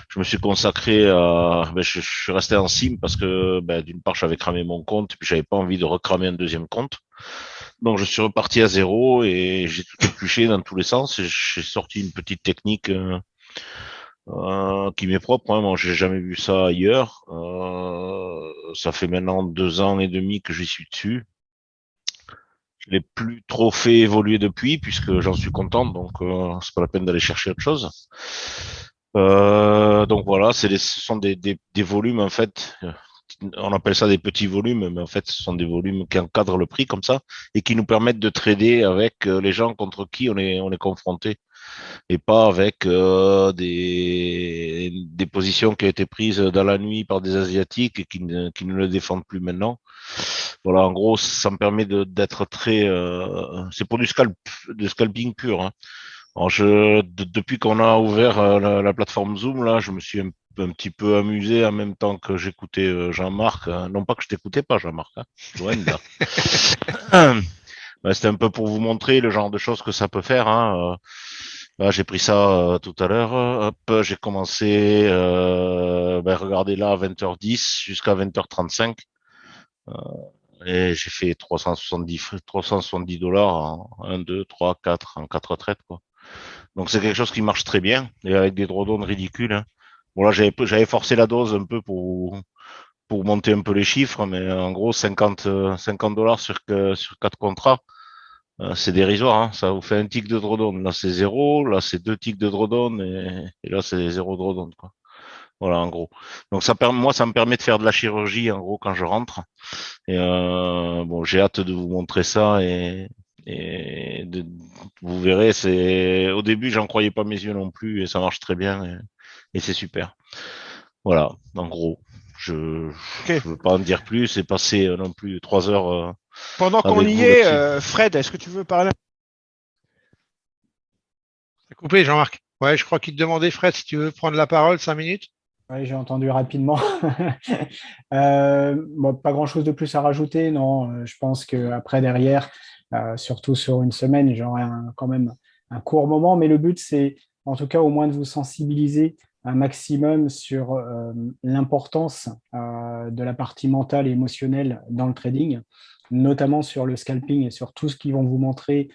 Je me suis consacré à, je suis resté en sim parce que d'une part j'avais cramé mon compte, puis j'avais pas envie de recramer un deuxième compte. Donc je suis reparti à zéro et j'ai tout épluché dans tous les sens. Et j'ai sorti une petite technique qui m'est propre. Hein. Moi, j'ai jamais vu ça ailleurs. Ça fait maintenant 2 ans et demi que j'y suis dessus. Je l'ai plus trop fait évoluer depuis puisque j'en suis content. Donc c'est pas la peine d'aller chercher autre chose. Donc voilà, ce sont des volumes en fait. On appelle ça des petits volumes, mais en fait, ce sont des volumes qui encadrent le prix comme ça et qui nous permettent de trader avec les gens contre qui on est confronté et pas avec des positions qui ont été prises dans la nuit par des Asiatiques et qui ne le défendent plus maintenant. Voilà, en gros, ça me permet d'être très. C'est pour du scalping pur. Hein. Alors depuis qu'on a ouvert la plateforme Zoom, là, je me suis un petit peu amusé en même temps que j'écoutais Jean-Marc. Hein. Non pas que je t'écoutais pas, Jean-Marc. Hein. Loin de là. C'était un peu pour vous montrer le genre de choses que ça peut faire. Hein. Là, j'ai pris ça tout à l'heure. Hop, j'ai commencé, regardez là, à 20h10 jusqu'à 20h35. Et j'ai fait 370 dollars en 1, 2, 3, 4, en 4 traites, quoi. Donc c'est quelque chose qui marche très bien et avec des drawdowns ridicules. Hein. Bon là j'avais forcé la dose un peu pour monter un peu les chiffres, mais en gros 50 dollars sur 4 contrats, c'est dérisoire. Hein. Ça vous fait un tick de drawdown. Là c'est zéro, là c'est 2 ticks de drawdown et là c'est zéro drawdown quoi. Voilà en gros. Donc moi ça me permet de faire de la chirurgie en gros quand je rentre. Et bon j'ai hâte de vous montrer ça et vous verrez, au début, j'en croyais pas mes yeux non plus et ça marche très bien et c'est super. Voilà, en gros, je Ok. je veux pas en dire plus et passer non plus 3 heures Pendant qu'on avec y vous est, là-dessus. Fred, est-ce que tu veux parler? C'est coupé, Jean-Marc. Ouais, je crois qu'il te demandait, Fred, si tu veux prendre la parole 5 minutes. Oui, j'ai entendu rapidement. Bon, pas grand-chose de plus à rajouter, non. Je pense qu'après, derrière, surtout sur une semaine, j'aurai quand même un court moment. Mais le but, c'est en tout cas au moins de vous sensibiliser un maximum sur l'importance de la partie mentale et émotionnelle dans le trading, notamment sur le scalping et sur tout ce qu'ils vont vous montrer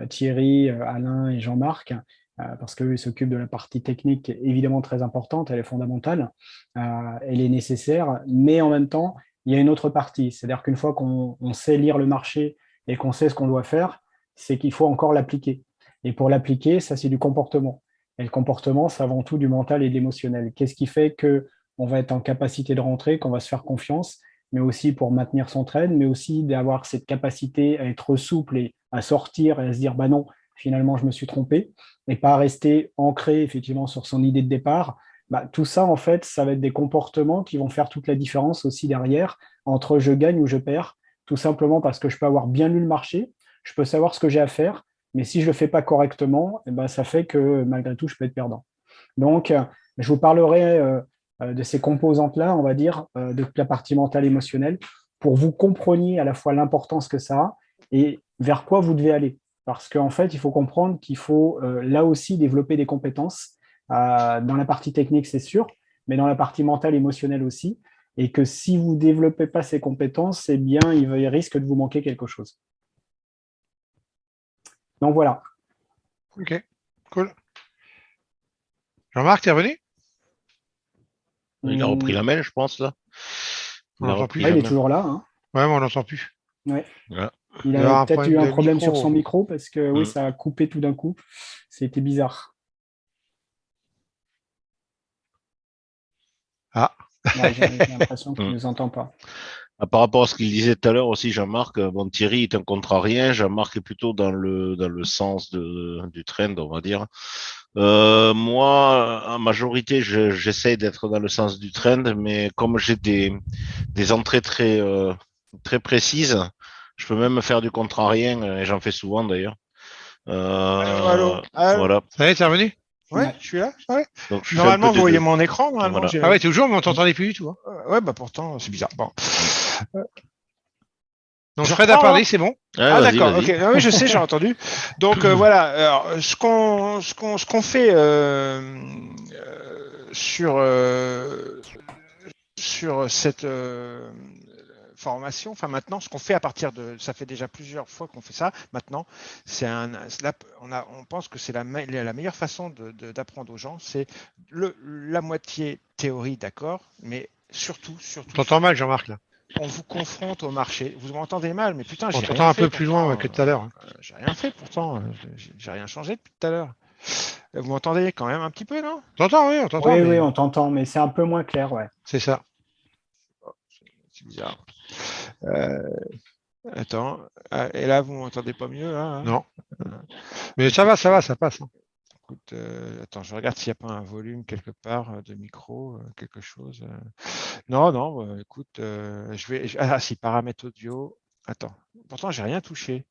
Thierry, Alain et Jean-Marc, parce qu'eux s'occupent de la partie technique évidemment très importante, elle est fondamentale, elle est nécessaire, mais en même temps, il y a une autre partie, c'est-à-dire qu'une fois qu'on sait lire le marché et qu'on sait ce qu'on doit faire, c'est qu'il faut encore l'appliquer. Et pour l'appliquer, ça c'est du comportement. Et le comportement, c'est avant tout du mental et de l'émotionnel. Qu'est-ce qui fait qu'on va être en capacité de rentrer, qu'on va se faire confiance, mais aussi pour maintenir son trade, mais aussi d'avoir cette capacité à être souple et à sortir et à se dire, bah non, finalement, je me suis trompé et pas rester ancré effectivement sur son idée de départ. Bah, tout ça, en fait, ça va être des comportements qui vont faire toute la différence aussi derrière entre je gagne ou je perds, tout simplement parce que je peux avoir bien lu le marché, je peux savoir ce que j'ai à faire, mais si je ne le fais pas correctement, eh ben, ça fait que malgré tout, je peux être perdant. Donc, je vous parlerai de ces composantes-là, on va dire, de la partie mentale émotionnelle, pour vous compreniez à la fois l'importance que ça a et vers quoi vous devez aller. Parce qu'en fait, il faut comprendre qu'il faut là aussi développer des compétences dans la partie technique, c'est sûr, mais dans la partie mentale, émotionnelle aussi. Et que si vous ne développez pas ces compétences, eh bien, il risque de vous manquer quelque chose. Donc voilà. Ok, cool. Jean-Marc, t'es revenu? Il a repris la main, je pense là. On Il a l'entend repris plus. Ouais, la il est main. toujours là. Hein. Ouais, mais on l'entend plus. Ouais. Voilà. Il Il y a a un peut-être eu problème un de problème sur micro. son micro parce que oui, Mm. ça a coupé tout d'un coup. C'était bizarre. Ah, Ouais, j'ai l'impression qu'il ne Mm. nous entend pas. Par rapport à ce qu'il disait tout à l'heure aussi, Jean-Marc, bon, Thierry est un contrarien, Jean-Marc est plutôt dans le sens du trend, on va dire. Moi, en majorité, j'essaie d'être dans le sens du trend, mais comme j'ai des entrées très précises, je peux même faire du contrarien, et j'en fais souvent d'ailleurs. Allô, allô. Voilà. Ça y est, t'es revenu? Ouais, Ouais. je suis là. Ouais. Donc, je fais un Normalement, peu vous des voyez deux. mon écran. Normalement, Voilà. Ah ouais, toujours, mais on t'entendait plus du tout. Hein. Ouais, bah pourtant, c'est bizarre. Bon. Donc Je Fred a reprends, parlé, hein. c'est bon. Ouais, Ah vas-y, d'accord, ok. vas-y. Ah oui, je sais, j'ai entendu. Donc voilà, alors, ce qu'on fait sur cette formation, enfin maintenant, ce qu'on fait à partir de, ça fait déjà plusieurs fois qu'on fait ça. Maintenant, là, on pense que c'est la meilleure façon d'apprendre aux gens, c'est la moitié théorie, d'accord, mais surtout, On t'entend mal, Jean-Marc, là. on vous confronte au marché. Vous m'entendez mal, mais putain, On j'ai t'entend rien un fait peu plus loin pourtant. que tout à l'heure. Hein. J'ai rien fait pourtant. J'ai rien changé depuis tout à l'heure. Vous m'entendez quand même un petit peu, non? T'entends, oui, on t'entend, Oui, oui, mais on t'entend, mais c'est un peu moins clair, ouais. c'est ça. C'est bizarre. Euh, attends. Et là, vous m'entendez pas mieux, là, hein? Non. Mais ça va, ça passe. Hein. Écoute, attends, je regarde s'il n'y a pas un volume quelque part de micro, quelque chose. Non, non, écoute, ah si, paramètres audio. Attends, pourtant j'ai rien touché.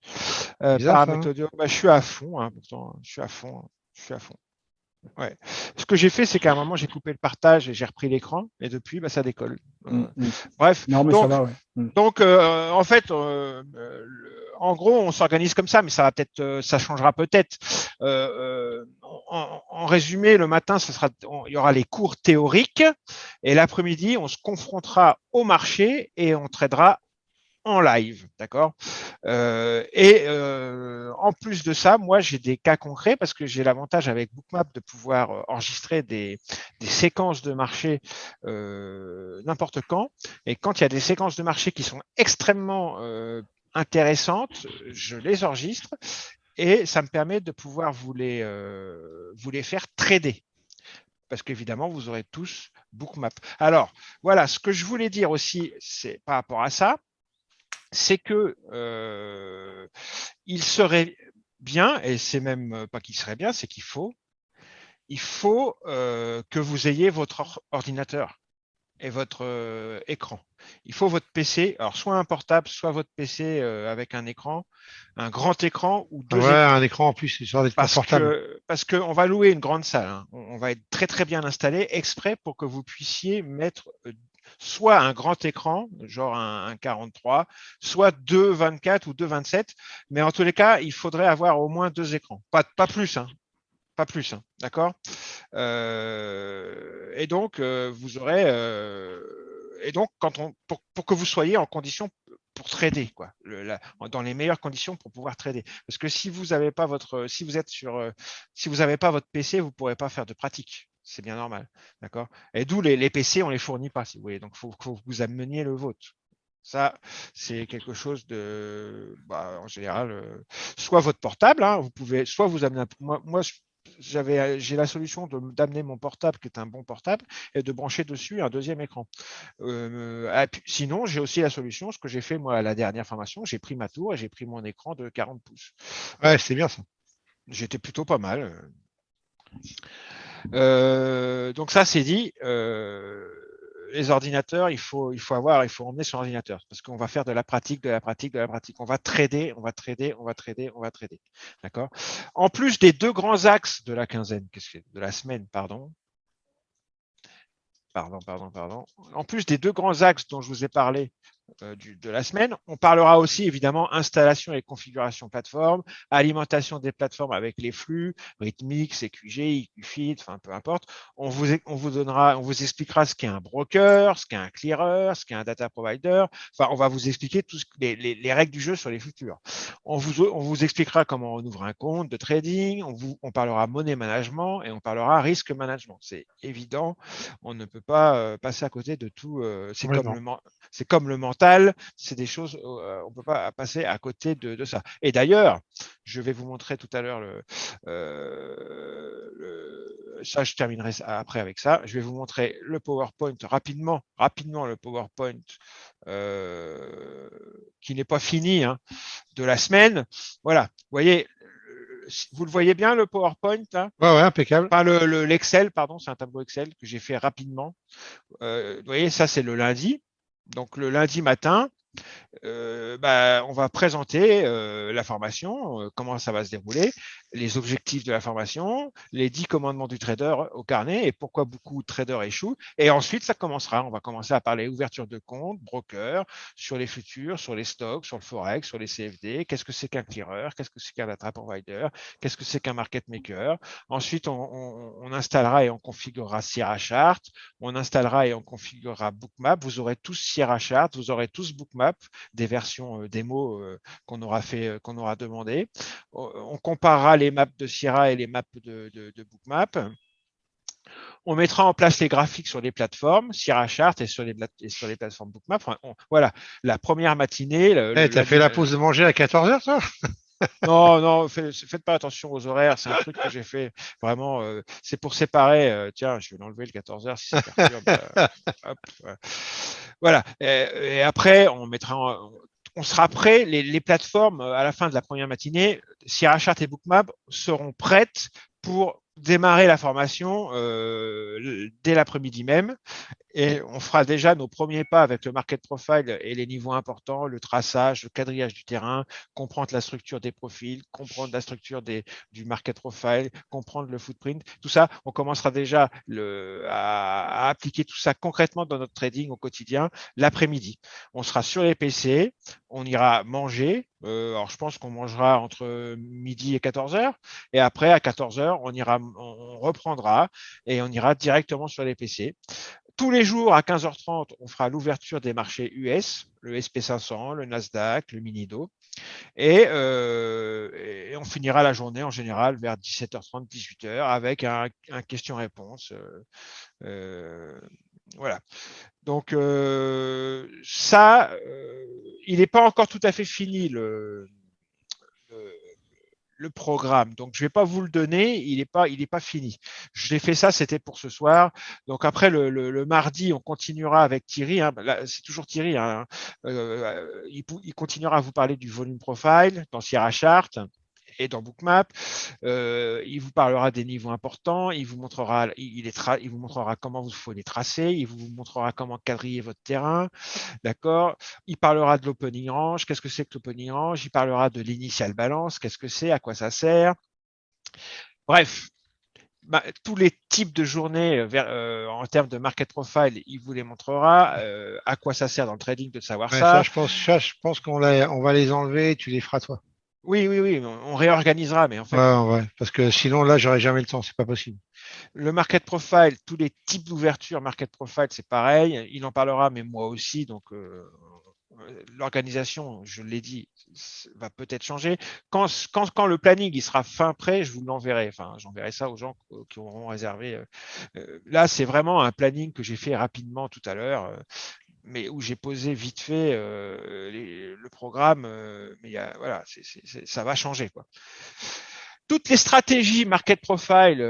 Bizarre, ça. Paramètres Hein. audio, bah, je suis à fond, hein, pourtant, je suis à fond, hein, je suis à fond. Ouais. Ce que j'ai fait, c'est qu'à un moment, j'ai coupé le partage et j'ai repris l'écran, et depuis, bah, ça décolle. Bref, Non, mais ça va, ouais. donc en fait, en gros, on s'organise comme ça, mais ça va peut-être, ça changera peut-être. En résumé, le matin, il y aura les cours théoriques, et l'après-midi, on se confrontera au marché et on tradera en live, d'accord. En plus de ça, moi j'ai des cas concrets parce que j'ai l'avantage avec Bookmap de pouvoir enregistrer des séquences de marché n'importe quand. Et quand il y a des séquences de marché qui sont extrêmement intéressantes, je les enregistre et ça me permet de pouvoir vous les faire trader. Parce qu'évidemment, vous aurez tous Bookmap. Alors, voilà, ce que je voulais dire aussi, c'est par rapport à ça, c'est que il serait bien, et c'est même pas qu'il serait bien, c'est qu'il faut que vous ayez votre ordinateur et votre écran. Il faut votre PC, alors soit un portable, soit votre PC avec un écran, un grand écran ou deux Ouais, écrans. un écran en plus, histoire d'être confortable. Parce qu'on va louer une grande salle. Hein. On va être très très bien installé exprès pour que vous puissiez mettre soit un grand écran, genre un 43, soit deux 24 ou deux 27. Mais en tous les cas, il faudrait avoir au moins deux écrans. Pas plus, hein. Pas plus, hein. D'accord. Et donc, vous aurez. Et donc, pour que vous soyez en condition pour trader, quoi, dans les meilleures conditions pour pouvoir trader. Parce que si vous n'avez pas si vous êtes si vous n'avez pas votre PC, vous ne pourrez pas faire de pratique. C'est bien normal, d'accord. Et d'où les PC, on les fournit pas, si vous voulez. Donc, il faut que vous ameniez le vôtre. Ça, c'est quelque chose de, en général, soit votre portable, hein, vous pouvez, soit vous amener. Moi, j'ai la solution d'amener mon portable, qui est un bon portable, et de brancher dessus un deuxième écran. Sinon, j'ai aussi la solution, ce que j'ai fait moi à la dernière formation, j'ai pris ma tour et j'ai pris mon écran de 40 pouces. Ouais, c'est bien ça. J'étais plutôt pas mal. Donc ça, c'est dit. Les ordinateurs, il faut emmener son ordinateur parce qu'on va faire de la pratique. On va trader. D'accord. En plus des deux grands axes de la quinzaine, de la semaine, pardon. En plus des deux grands axes dont je vous ai parlé de la semaine, on parlera aussi évidemment installation et configuration plateforme, alimentation des plateformes avec les flux, Rhythmix, CQG, IQFeed, enfin peu importe. On vous expliquera ce qu'est un broker, ce qu'est un clearer, ce qu'est un data provider. Enfin, on va vous expliquer les règles du jeu sur les futurs. On vous expliquera comment on ouvre un compte de trading. On parlera money management et on parlera risk management. C'est évident. On ne peut pas passer à côté de tout. C'est comme le mental, c'est des choses, on ne peut pas passer à côté de ça. Et d'ailleurs, je vais vous montrer tout à l'heure ça, je terminerai après avec ça. Je vais vous montrer le PowerPoint rapidement le PowerPoint qui n'est pas fini hein, de la semaine. Voilà, vous voyez, vous le voyez bien le PowerPoint là? Ouais, impeccable. Pas l'Excel, pardon, c'est un tableau Excel que j'ai fait rapidement. Vous voyez, ça c'est le lundi. Donc le lundi matin, on va présenter la formation, comment ça va se dérouler, les objectifs de la formation, les 10 commandements du trader au carnet et pourquoi beaucoup de traders échouent. Et ensuite, ça commencera. On va commencer à parler ouverture de compte, broker, sur les futurs, sur les stocks, sur le forex, sur les CFD. Qu'est-ce que c'est qu'un clearer? Qu'est-ce que c'est qu'un data provider? Qu'est-ce que c'est qu'un market maker? Ensuite, on installera et on configurera Sierra Chart. On installera et on configurera Bookmap. Vous aurez tous Sierra Chart, vous aurez tous Bookmap, des versions démo qu'on aura demandé. On comparera les maps de Sierra et les maps de Bookmap. On mettra en place les graphiques sur les plateformes, Sierra Chart et sur les plateformes Bookmap. Enfin, voilà, la première matinée. T'as fait la pause de manger à 14h, toi? Non, faites pas attention aux horaires. C'est un truc que j'ai fait vraiment. C'est pour séparer. Tiens, je vais l'enlever le 14h si ça perturbe. Hop, voilà. Et après, on sera prêt. Les plateformes à la fin de la première matinée, Sierra Chart et Bookmap seront prêtes pour démarrer la formation dès l'après-midi même. Et on fera déjà nos premiers pas avec le market profile et les niveaux importants, le traçage, le quadrillage du terrain, comprendre la structure des profils, comprendre la structure du market profile, comprendre le footprint. Tout ça, on commencera déjà à appliquer tout ça concrètement dans notre trading au quotidien l'après-midi. On sera sur les PC, on ira manger. Alors, je pense qu'on mangera entre midi et 14h. Et après, à 14h, on reprendra et on ira directement sur les PC. Tous les jours à 15h30, on fera l'ouverture des marchés US, le SP500, le Nasdaq, le Minido. Et on finira la journée en général vers 17h30, 18h avec un question-réponse. Voilà. Donc il n'est pas encore tout à fait fini le programme. Donc, je ne vais pas vous le donner, il n'est pas fini. Je l'ai fait ça, c'était pour ce soir. Donc, après, le mardi, on continuera avec Thierry. Hein. C'est toujours Thierry. Hein. Il continuera à vous parler du volume profile dans Sierra Chart et dans Bookmap. Il vous parlera des niveaux importants, il vous montrera comment vous faut les tracer, il vous montrera comment quadriller votre terrain, d'accord. Il parlera de l'opening range, qu'est-ce que c'est que l'opening range, il parlera de l'initial balance, qu'est-ce que c'est, à quoi ça sert. Bref, tous les types de journées en termes de market profile, il vous les montrera. À quoi ça sert dans le trading de savoir ça. Je pense qu'on va les enlever, tu les feras toi. Oui, on réorganisera, mais en fait. Ouais, parce que sinon, là, j'aurais jamais le temps, c'est pas possible. Le market profile, tous les types d'ouverture market profile, c'est pareil. Il en parlera, mais moi aussi. Donc, l'organisation, je l'ai dit, va peut-être changer. Quand le planning il sera fin prêt, je vous l'enverrai. Enfin, j'enverrai ça aux gens qui auront réservé. Là, c'est vraiment un planning que j'ai fait rapidement tout à l'heure. Mais où j'ai posé vite fait le programme, mais voilà, ça va changer, quoi. Toutes les stratégies market profile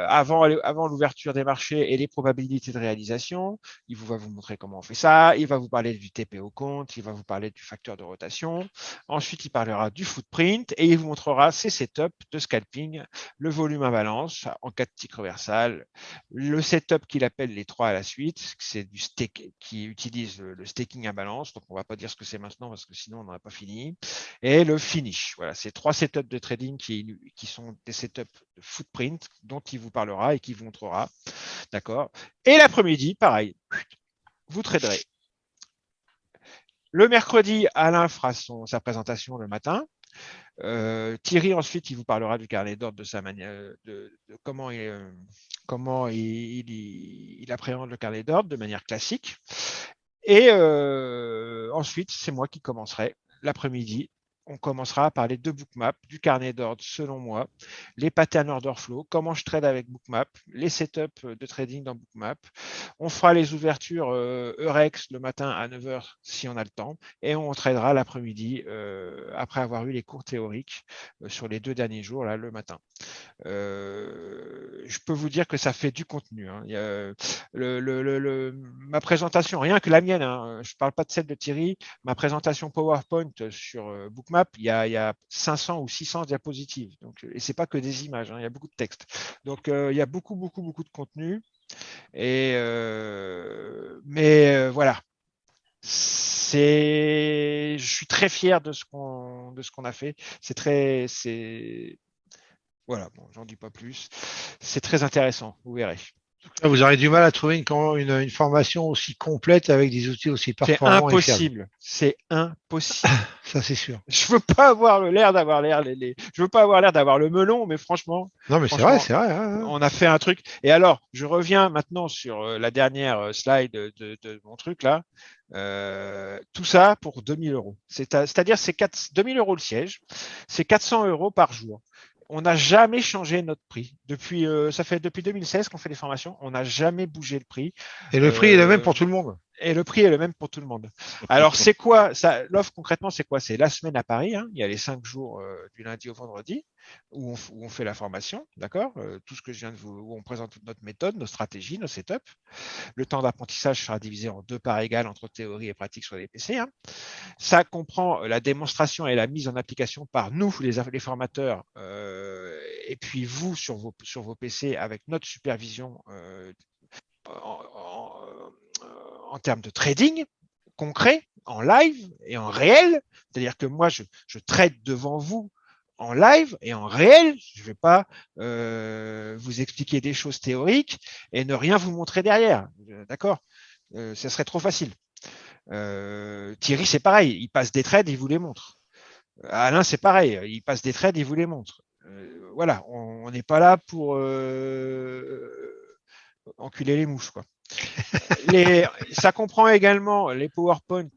avant l'ouverture des marchés et les probabilités de réalisation, il va vous montrer comment on fait ça, il va vous parler du TP au compte, il va vous parler du facteur de rotation, ensuite il parlera du footprint et il vous montrera ses setups de scalping, le volume à balance en cas de tick reversal, le setup qu'il appelle les 3 à la suite, c'est du stake qui utilise le staking à balance, donc on va pas dire ce que c'est maintenant parce que sinon on n'en a pas fini, et le finish. Voilà, c'est 3 setups de trading qui sont des setups de footprint dont il vous parlera et qui vous montrera. D'accord. Et l'après-midi, pareil, vous traderez. Le mercredi, Alain fera sa présentation le matin. Thierry, ensuite, il vous parlera du carnet d'ordre, de sa manière, de comment il appréhende le carnet d'ordre de manière classique. Et ensuite, c'est moi qui commencerai l'après-midi. On commencera par les 2 Bookmap, du carnet d'ordre selon moi, les patterns order flow, comment je trade avec Bookmap, les setups de trading dans Bookmap. On fera les ouvertures Eurex le matin à 9h si on a le temps et on tradera l'après-midi après avoir eu les cours théoriques sur les 2 derniers jours là, le matin. Je peux vous dire que ça fait du contenu. Hein. Il y a, ma présentation, rien que la mienne, hein, je ne parle pas de celle de Thierry, ma présentation PowerPoint sur Bookmap, il y a 500 ou 600 diapositives. Donc, et ce n'est pas que des images, hein, il y a beaucoup de texte. Donc, il y a beaucoup de contenu. Et, mais voilà. je suis très fier de ce qu'on a fait. Voilà, bon, j'en dis pas plus. C'est très intéressant, vous verrez. Vous aurez du mal à trouver une formation aussi complète avec des outils aussi C'est performants et fiables. impossible. C'est impossible. Ça, c'est sûr. Je veux pas avoir l'air d'avoir je veux pas avoir l'air d'avoir le melon, mais franchement, Non, mais c'est vrai, c'est vrai. on a fait un truc. Et alors, je reviens maintenant sur la dernière slide de mon truc là. Tout ça pour 2000 euros. C'est-à-dire c'est 2000 euros le siège, c'est 400 euros par jour. On n'a jamais changé notre prix. Ça fait depuis 2016 qu'on fait des formations. On n'a jamais bougé le prix. Et le prix est le même pour tout le monde. Et le prix est le même pour tout le monde. Alors, c'est quoi ça? L'offre concrètement, c'est quoi? C'est la semaine à Paris. Hein. Il y a les 5 jours du lundi au vendredi où on fait la formation, d'accord? Tout ce que je viens de où on présente toute notre méthode, nos stratégies, nos setups. Le temps d'apprentissage sera divisé en 2 parts égales entre théorie et pratique sur les PC. Hein. Ça comprend la démonstration et la mise en application par nous, les formateurs, et puis vous sur vos PC avec notre supervision en termes de trading concret, en live et en réel. C'est-à-dire que moi, je trade devant vous en live et en réel. Je ne vais pas vous expliquer des choses théoriques et ne rien vous montrer derrière. D'accord? Ça serait trop facile. Thierry, c'est pareil. Il passe des trades, il vous les montre. Alain, c'est pareil. Il passe des trades, il vous les montre. Voilà, on n'est pas là pour enculer les mouches, quoi. Ça comprend également les PowerPoint.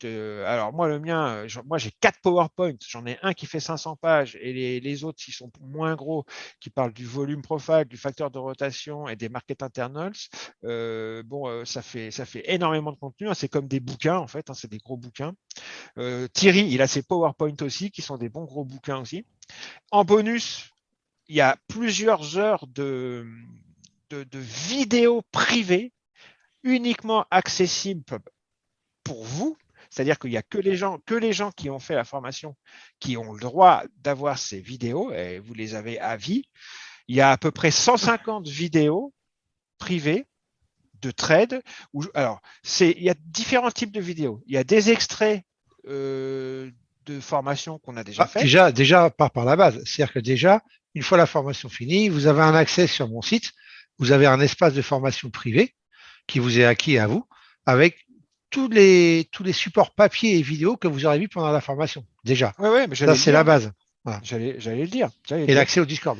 Alors moi, le mien, moi j'ai 4 PowerPoint. J'en ai un qui fait 500 pages et les autres qui sont moins gros, qui parlent du volume profile, du facteur de rotation et des market internals. Ça fait énormément de contenu. Hein. C'est comme des bouquins en fait. Hein. C'est des gros bouquins. Thierry, il a ses PowerPoint aussi, qui sont des bons gros bouquins aussi. En bonus, il y a plusieurs heures de vidéos privées uniquement accessible pour vous, c'est-à-dire qu'il n'y a que les gens qui ont fait la formation qui ont le droit d'avoir ces vidéos et vous les avez à vie. Il y a à peu près 150 vidéos privées de trade. Il y a différents types de vidéos. Il y a des extraits de formation qu'on a déjà fait. Déjà par la base. C'est-à-dire que déjà, une fois la formation finie, vous avez un accès sur mon site, vous avez un espace de formation privé qui vous est acquis à vous, avec tous les supports papier et vidéo que vous aurez vus pendant la formation. Déjà. Ouais, mais ça, c'est la base. Voilà. J'allais le dire. Et l'accès au Discord.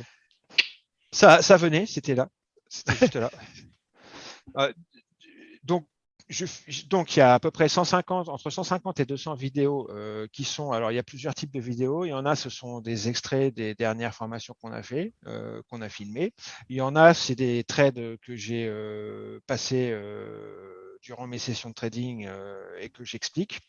Ça venait, c'était là. C'était juste là. Donc, il y a à peu près entre 150 et 200 vidéos qui sont. Alors, il y a plusieurs types de vidéos. Il y en a, ce sont des extraits des dernières formations qu'on a fait, qu'on a filmées. Il y en a, c'est des trades que j'ai passés durant mes sessions de trading et que j'explique.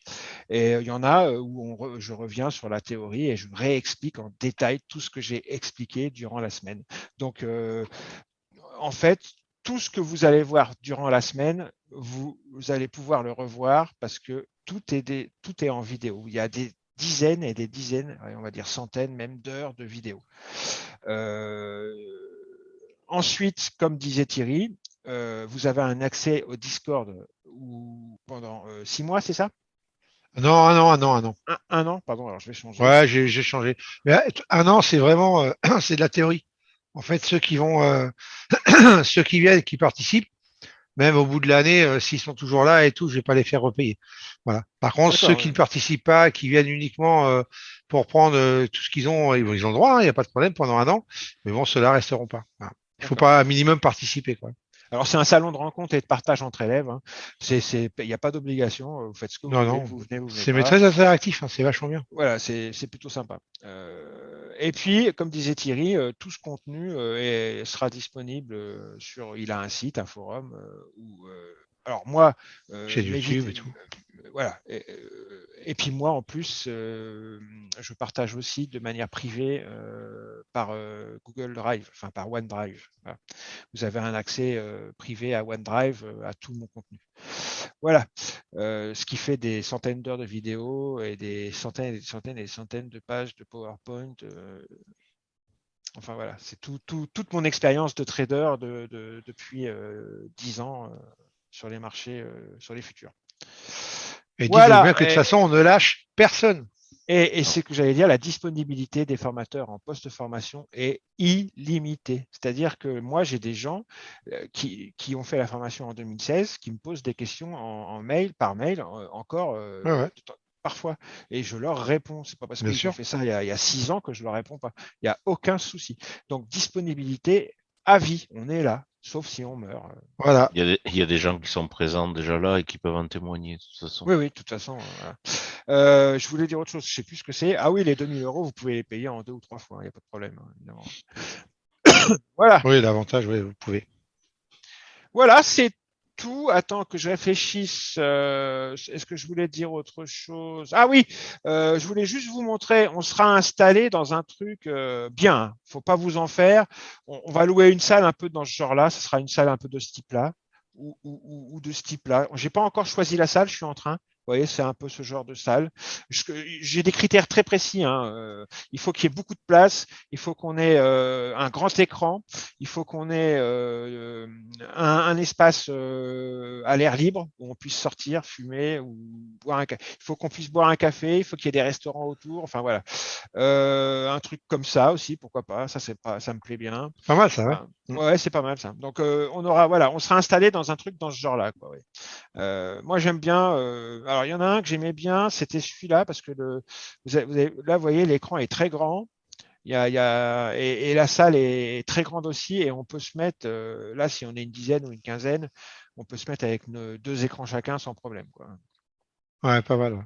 Et il y en a où je reviens sur la théorie et je réexplique en détail tout ce que j'ai expliqué durant la semaine. Donc, en fait, tout ce que vous allez voir durant la semaine, vous allez pouvoir le revoir parce que tout est en vidéo. Il y a des dizaines et des dizaines, on va dire centaines même d'heures de vidéos. Ensuite, comme disait Thierry, vous avez un accès au Discord pendant 6 mois, c'est ça? Non, un an. Un an, pardon, alors je vais changer. Ouais, j'ai changé. Mais un an, c'est vraiment c'est de la théorie. En fait, ceux qui viennent, qui participent, même au bout de l'année, s'ils sont toujours là et tout, je vais pas les faire repayer. Voilà. Par contre, ceux qui ne participent pas, qui viennent uniquement pour prendre tout ce qu'ils ont, ils ont le droit, il n'y a pas de problème pendant un an. Mais bon, ceux-là resteront pas. Voilà. Il faut pas un minimum participer, quoi. Alors, c'est un salon de rencontre et de partage entre élèves. Hein. Il n'y a pas d'obligation. Vous faites ce que vous voulez. Vous venez c'est pas. très interactif. Hein, c'est vachement bien. Voilà, c'est plutôt sympa. Et puis, comme disait Thierry, tout ce contenu sera disponible il a un site, un forum. Alors moi, chez YouTube et tout. Voilà. Et puis moi, en plus, je partage aussi de manière privée par Google Drive, enfin par OneDrive. Voilà. Vous avez un accès privé à OneDrive à tout mon contenu. Voilà. Ce qui fait des centaines d'heures de vidéos et des centaines et des centaines et des centaines de pages de PowerPoint. Enfin voilà, c'est toute mon expérience de trader depuis 10 ans sur les marchés, sur les futurs. Et dites-vous Voilà. bien que de toute façon, on ne lâche personne. Et c'est ce que j'allais dire, la disponibilité des formateurs en post-formation est illimitée. C'est-à-dire que moi, j'ai des gens qui ont fait la formation en 2016, qui me posent des questions en mail, par mail, encore Ouais, parfois. Et je leur réponds. C'est pas parce bien qu'ils ont sûr. fait ça il y a 6 ans que je leur réponds pas. Il n'y a aucun souci. Donc, disponibilité à vie. On est là, sauf si on meurt. Voilà. Il y a des gens qui sont présents déjà là et qui peuvent en témoigner, de toute façon. Oui, oui, de toute façon. Voilà. Je voulais dire autre chose, je sais plus ce que c'est. Ah oui, les 2 000 €, vous pouvez les payer en 2 ou 3 fois, il n'y a pas de problème, hein, évidemment. Voilà, Oui, l'avantage, oui, vous pouvez. voilà, c'est tout. Attends que je réfléchisse. Est-ce que je voulais dire autre chose? Ah oui, je voulais juste vous montrer. On sera installé dans un truc bien. Faut pas vous en faire. On va louer une salle un peu dans ce genre-là. Ce sera une salle un peu de ce type-là ou de ce type-là. J'ai pas encore choisi la salle. Je suis en train. Vous voyez, c'est un peu ce genre de salle. J'ai des critères très précis, hein. Il faut qu'il y ait beaucoup de place. Il faut qu'on ait un grand écran. Il faut qu'on ait un espace à l'air libre où on puisse sortir, fumer ou boire un café. Il faut qu'on puisse boire un café. Il faut qu'il y ait des restaurants autour. Enfin voilà, un truc comme ça aussi, pourquoi pas. Ça c'est pas, ça me plaît bien. Pas mal, ça, ouais. Enfin, ouais, c'est pas mal ça. Donc on aura, voilà, on sera installé dans un truc dans ce genre-là, quoi. Ouais. Moi j'aime bien. Alors il y en a un que j'aimais bien, c'était celui-là parce que là vous voyez l'écran est très grand. Et la salle est très grande aussi et on peut se mettre là si on est une dizaine ou une quinzaine, on peut se mettre avec nos 2 écrans chacun sans problème, quoi. Ouais, pas mal. Ouais.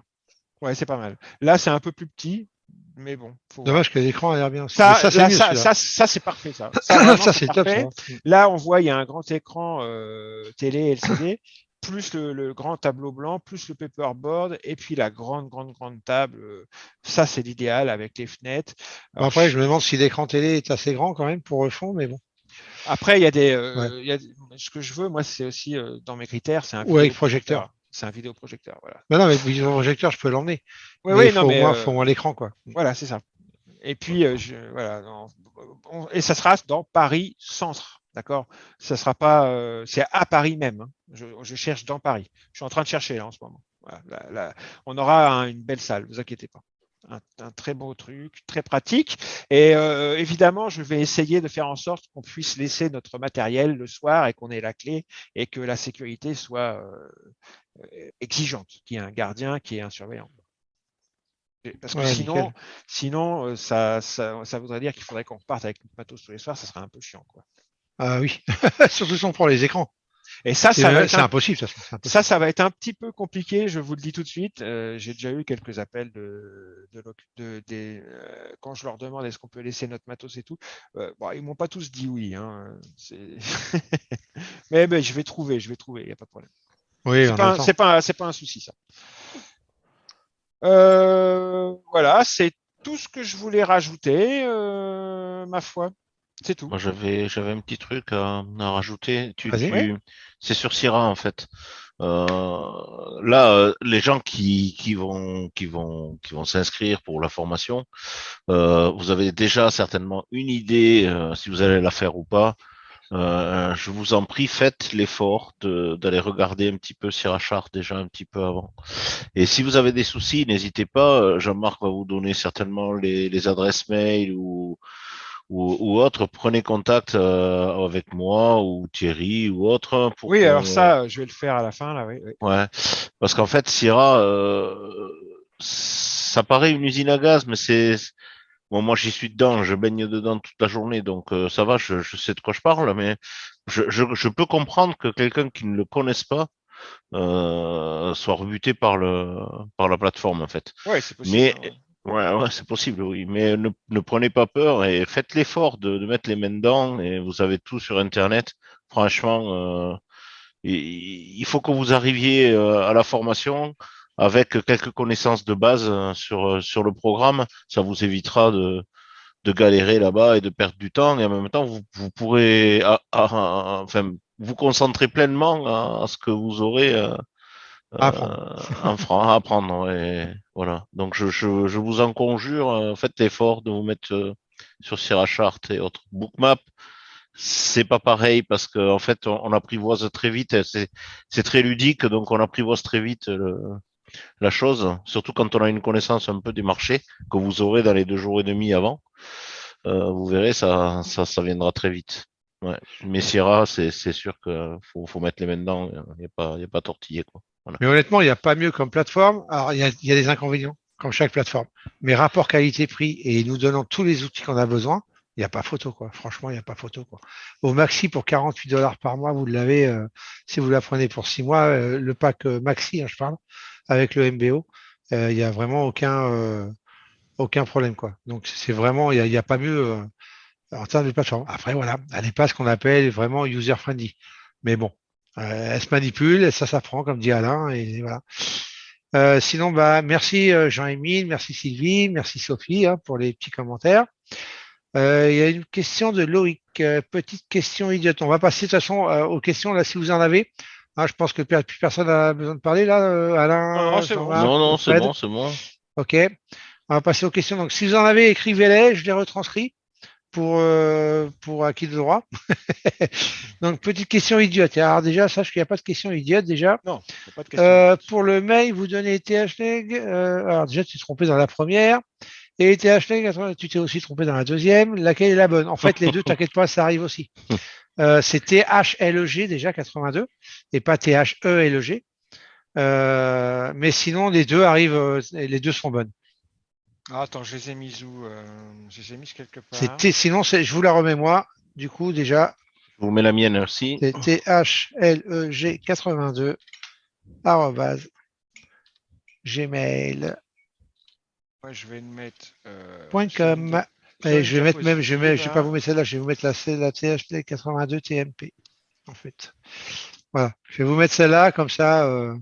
Ouais, c'est pas mal. Là c'est un peu plus petit, mais bon, faut voir. Dommage que l'écran a l'air bien aussi. Mais Ça, ça, c'est là, mieux, celui-là. ça c'est parfait, ça. Ça vraiment Ça, c'est c'est top, ça. parfait. Là on voit il y a un grand écran télé LCD. Plus le grand tableau blanc, plus le paperboard, et puis la grande table. Ça, c'est l'idéal avec les fenêtres. Bon, Alors, après, je me demande si l'écran télé est assez grand quand même pour le fond, mais bon. après, il y a Ouais. ce que je veux, moi, c'est aussi dans mes critères, c'est un Ou avec projecteur. vidéoprojecteur. C'est un vidéoprojecteur, voilà. Mais non, mais le projecteur, je peux l'emmener. Oui, Mais il oui, non, mais faut au moins l'écran, quoi. voilà, c'est ça. Et puis, voilà, et ça sera dans Paris Centre, d'accord. Ça sera pas, c'est à Paris même, hein. Je cherche dans Paris. Je suis en train de chercher là en ce moment. Voilà, on aura une belle salle, vous inquiétez pas. Un très beau truc, très pratique. Et évidemment, je vais essayer de faire en sorte qu'on puisse laisser notre matériel le soir et qu'on ait la clé et que la sécurité soit exigeante, qu'il y ait un gardien, qu'il y ait un surveillant. Parce que Ouais, sinon, nickel. ça voudrait dire qu'il faudrait qu'on reparte avec notre matos tous les soirs, ça serait un peu chiant, quoi. Ah oui. Surtout si on prend les écrans. Et ça va être C'est impossible, ça. C'est impossible. ça va être un petit peu compliqué, je vous le dis tout de suite. J'ai déjà eu quelques appels quand je leur demande est-ce qu'on peut laisser notre matos et tout. Bon, ils m'ont pas tous dit oui, hein. Mais je vais trouver, il n'y a pas de problème. Oui, on a le temps. C'est pas un souci, ça. Voilà, c'est tout ce que je voulais rajouter, ma foi. C'est tout. Moi, j'avais un petit truc à rajouter. Vas-y. Ouais. C'est sur Syrah, en fait. Là, les gens qui vont s'inscrire pour la formation, vous avez déjà certainement une idée si vous allez la faire ou pas. Je vous en prie, faites l'effort d'aller regarder un petit peu Syrah Chart déjà un petit peu avant. Et si vous avez des soucis, n'hésitez pas. Jean-Marc va vous donner certainement les adresses mail ou autres. Prenez contact avec moi ou Thierry ou autre pour Oui, alors qu'on. ça, je vais le faire à la fin, là, oui. Oui. Ouais, parce qu'en fait, Syrah, ça paraît une usine à gaz, mais c'est bon. Moi, j'y suis dedans, je baigne dedans toute la journée, donc ça va. Je sais de quoi je parle, mais je peux comprendre que quelqu'un qui ne le connaisse pas soit rebuté par la plateforme en fait. Ouais, c'est possible, Mais hein, ouais. ouais, c'est possible, oui. Mais ne prenez pas peur et faites l'effort de mettre les mains dedans. Et vous avez tout sur Internet. Franchement, il faut que vous arriviez à la formation avec quelques connaissances de base sur le programme. Ça vous évitera de galérer là-bas et de perdre du temps. Et en même temps, vous pourrez enfin, vous concentrer pleinement à ce que vous aurez Apprendre. à apprendre. Et voilà. Donc, je vous en conjure, faites l'effort de vous mettre sur Sierra Chart et autres. Bookmap, c'est pas pareil parce que en fait, on apprivoise très vite. C'est très ludique, donc on apprivoise très vite la chose, surtout quand on a une connaissance un peu des marchés que vous aurez dans les 2 jours et demi avant. Vous verrez, ça viendra très vite. Ouais. Mais Sierra, c'est sûr que faut mettre les mains dedans. Il y a pas à tortiller, quoi. Voilà. Mais honnêtement, il n'y a pas mieux comme plateforme. Alors, il y a des inconvénients, comme chaque plateforme. Mais rapport qualité-prix et nous donnant tous les outils qu'on a besoin, il n'y a pas photo, quoi. Franchement, il n'y a pas photo, quoi. Au maxi, pour 48 $ par mois, vous l'avez, si vous la prenez pour 6 mois, le pack maxi, hein, je parle, avec le MBO, il n'y a vraiment aucun problème, quoi. Donc, c'est vraiment, il y a pas mieux en termes de plateforme. Après, voilà, elle n'est pas ce qu'on appelle vraiment user-friendly. Mais bon, elle se manipule, ça s'apprend, comme dit Alain, et voilà. Sinon, bah, merci Jean-Émile, merci Sylvie, merci Sophie plus les petits commentaires. Il y a une question de Loïc, petite question idiote. On va passer de toute façon aux questions là si vous en avez. Je pense que plus personne n'a besoin de parler là, Alain, Non, c'est bon. Jean-Marc, Non, c'est Fred. bon, c'est bon. Ok. On va passer aux questions. Donc, si vous en avez, écrivez-les, je les retranscris pour acquis de droit. Donc, petite question idiote. Alors, déjà, sache qu'il n'y a pas de question idiote déjà. Non, il n'y a pas de question. Pour le mail, vous donnez THLeg. Alors, déjà, tu t'es trompé dans la première. Et THLeg, tu t'es aussi trompé dans la deuxième. Laquelle est la bonne? En fait, les deux, t'inquiète pas, ça arrive aussi. C'est THLEG déjà 82 et pas THELEG. Mais sinon, les deux arrivent, les deux sont bonnes. Ah, attends, je les ai mis où Je les ai mis quelque part. Sinon, je vous la remets moi. Du coup, déjà, Je vous mets la mienne aussi. c'est THLEG82 @gmail.com. Ouais, je vais le mettre. Et je vais mettre même, je vais pas vous mettre celle-là, je vais vous mettre la THLEG 82 TMP. En fait. Voilà. Je vais vous mettre celle-là, comme ça.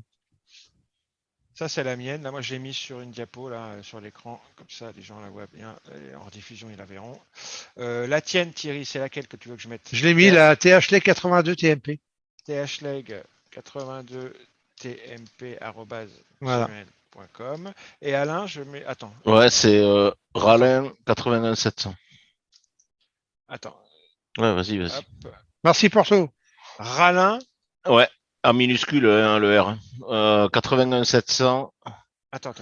Ça, c'est la mienne. Là, moi, je l'ai mis sur une diapo, là, sur l'écran. Comme ça, les gens la voient bien. Et en diffusion, ils la verront. La tienne, Thierry, c'est laquelle que tu veux que je mette? Je l'ai mis, la THLEG 82 TMP. THLEG 82 TMP Voilà. @gmail.com. Et Alain, je mets. Attends. Ouais, c'est Ralin 81700. Attends. Ouais, vas-y. Hop. Merci Porto. Ralin. Ouais, en minuscule, hein, le R. 81 700. Attends.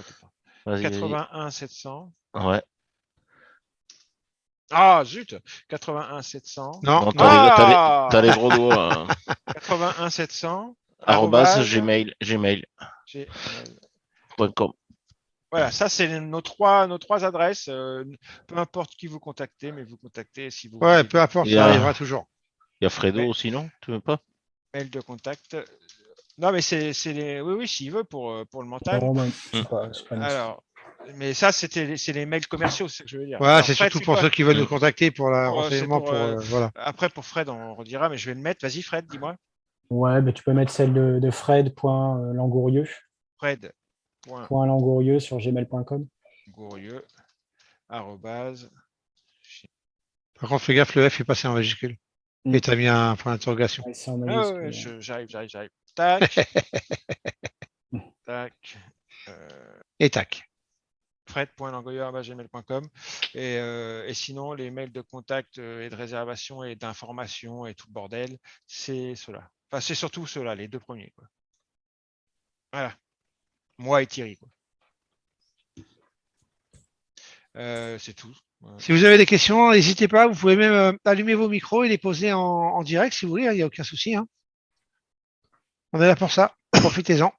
Vas-y, 81 700. Ouais. Ah, zut 81 700. Non, t'as les gros doigts. 81 700. gmail.com. Voilà, ça c'est nos trois adresses. Peu importe qui vous contactez, mais vous contactez si vous ouais, voulez. peu importe, ça arrivera toujours. Il y a Fredo Ouais. aussi, non? Tu veux pas? Mail de contact. Non, mais c'est les. Oui, s'il veut pour le mental. Non, c'est pas Alors, mais ça c'est les mails commerciaux, c'est ce que je veux dire. Voilà, Alors, c'est Fred, surtout pour ceux qui veulent nous contacter pour la Pour, renseignement. Voilà. Après pour Fred, on redira, mais je vais le mettre. Vas-y, Fred, dis-moi. Ouais, mais tu peux mettre celle de Fred.langourieux. Fred. .langourieux sur gmail.com. Gourieux. Arrobase. Par contre, fais gaffe, le F est passé en majuscule. Et t'as mis un point d'interrogation. Ouais, c'est en Ah majuscule. ouais, j'arrive. Tac. Tac. Et tac. Fred.langourieux@gmail.com. Et sinon, les mails de contact et de réservation et d'information et tout le bordel, c'est ceux-là. Enfin, c'est surtout ceux-là, les deux premiers, quoi. Voilà. Moi et Thierry, quoi. C'est tout. Si vous avez des questions, n'hésitez pas. Vous pouvez même allumer vos micros et les poser en direct si vous voulez. Il n'y a aucun souci. Hein. On est là pour ça. Profitez-en.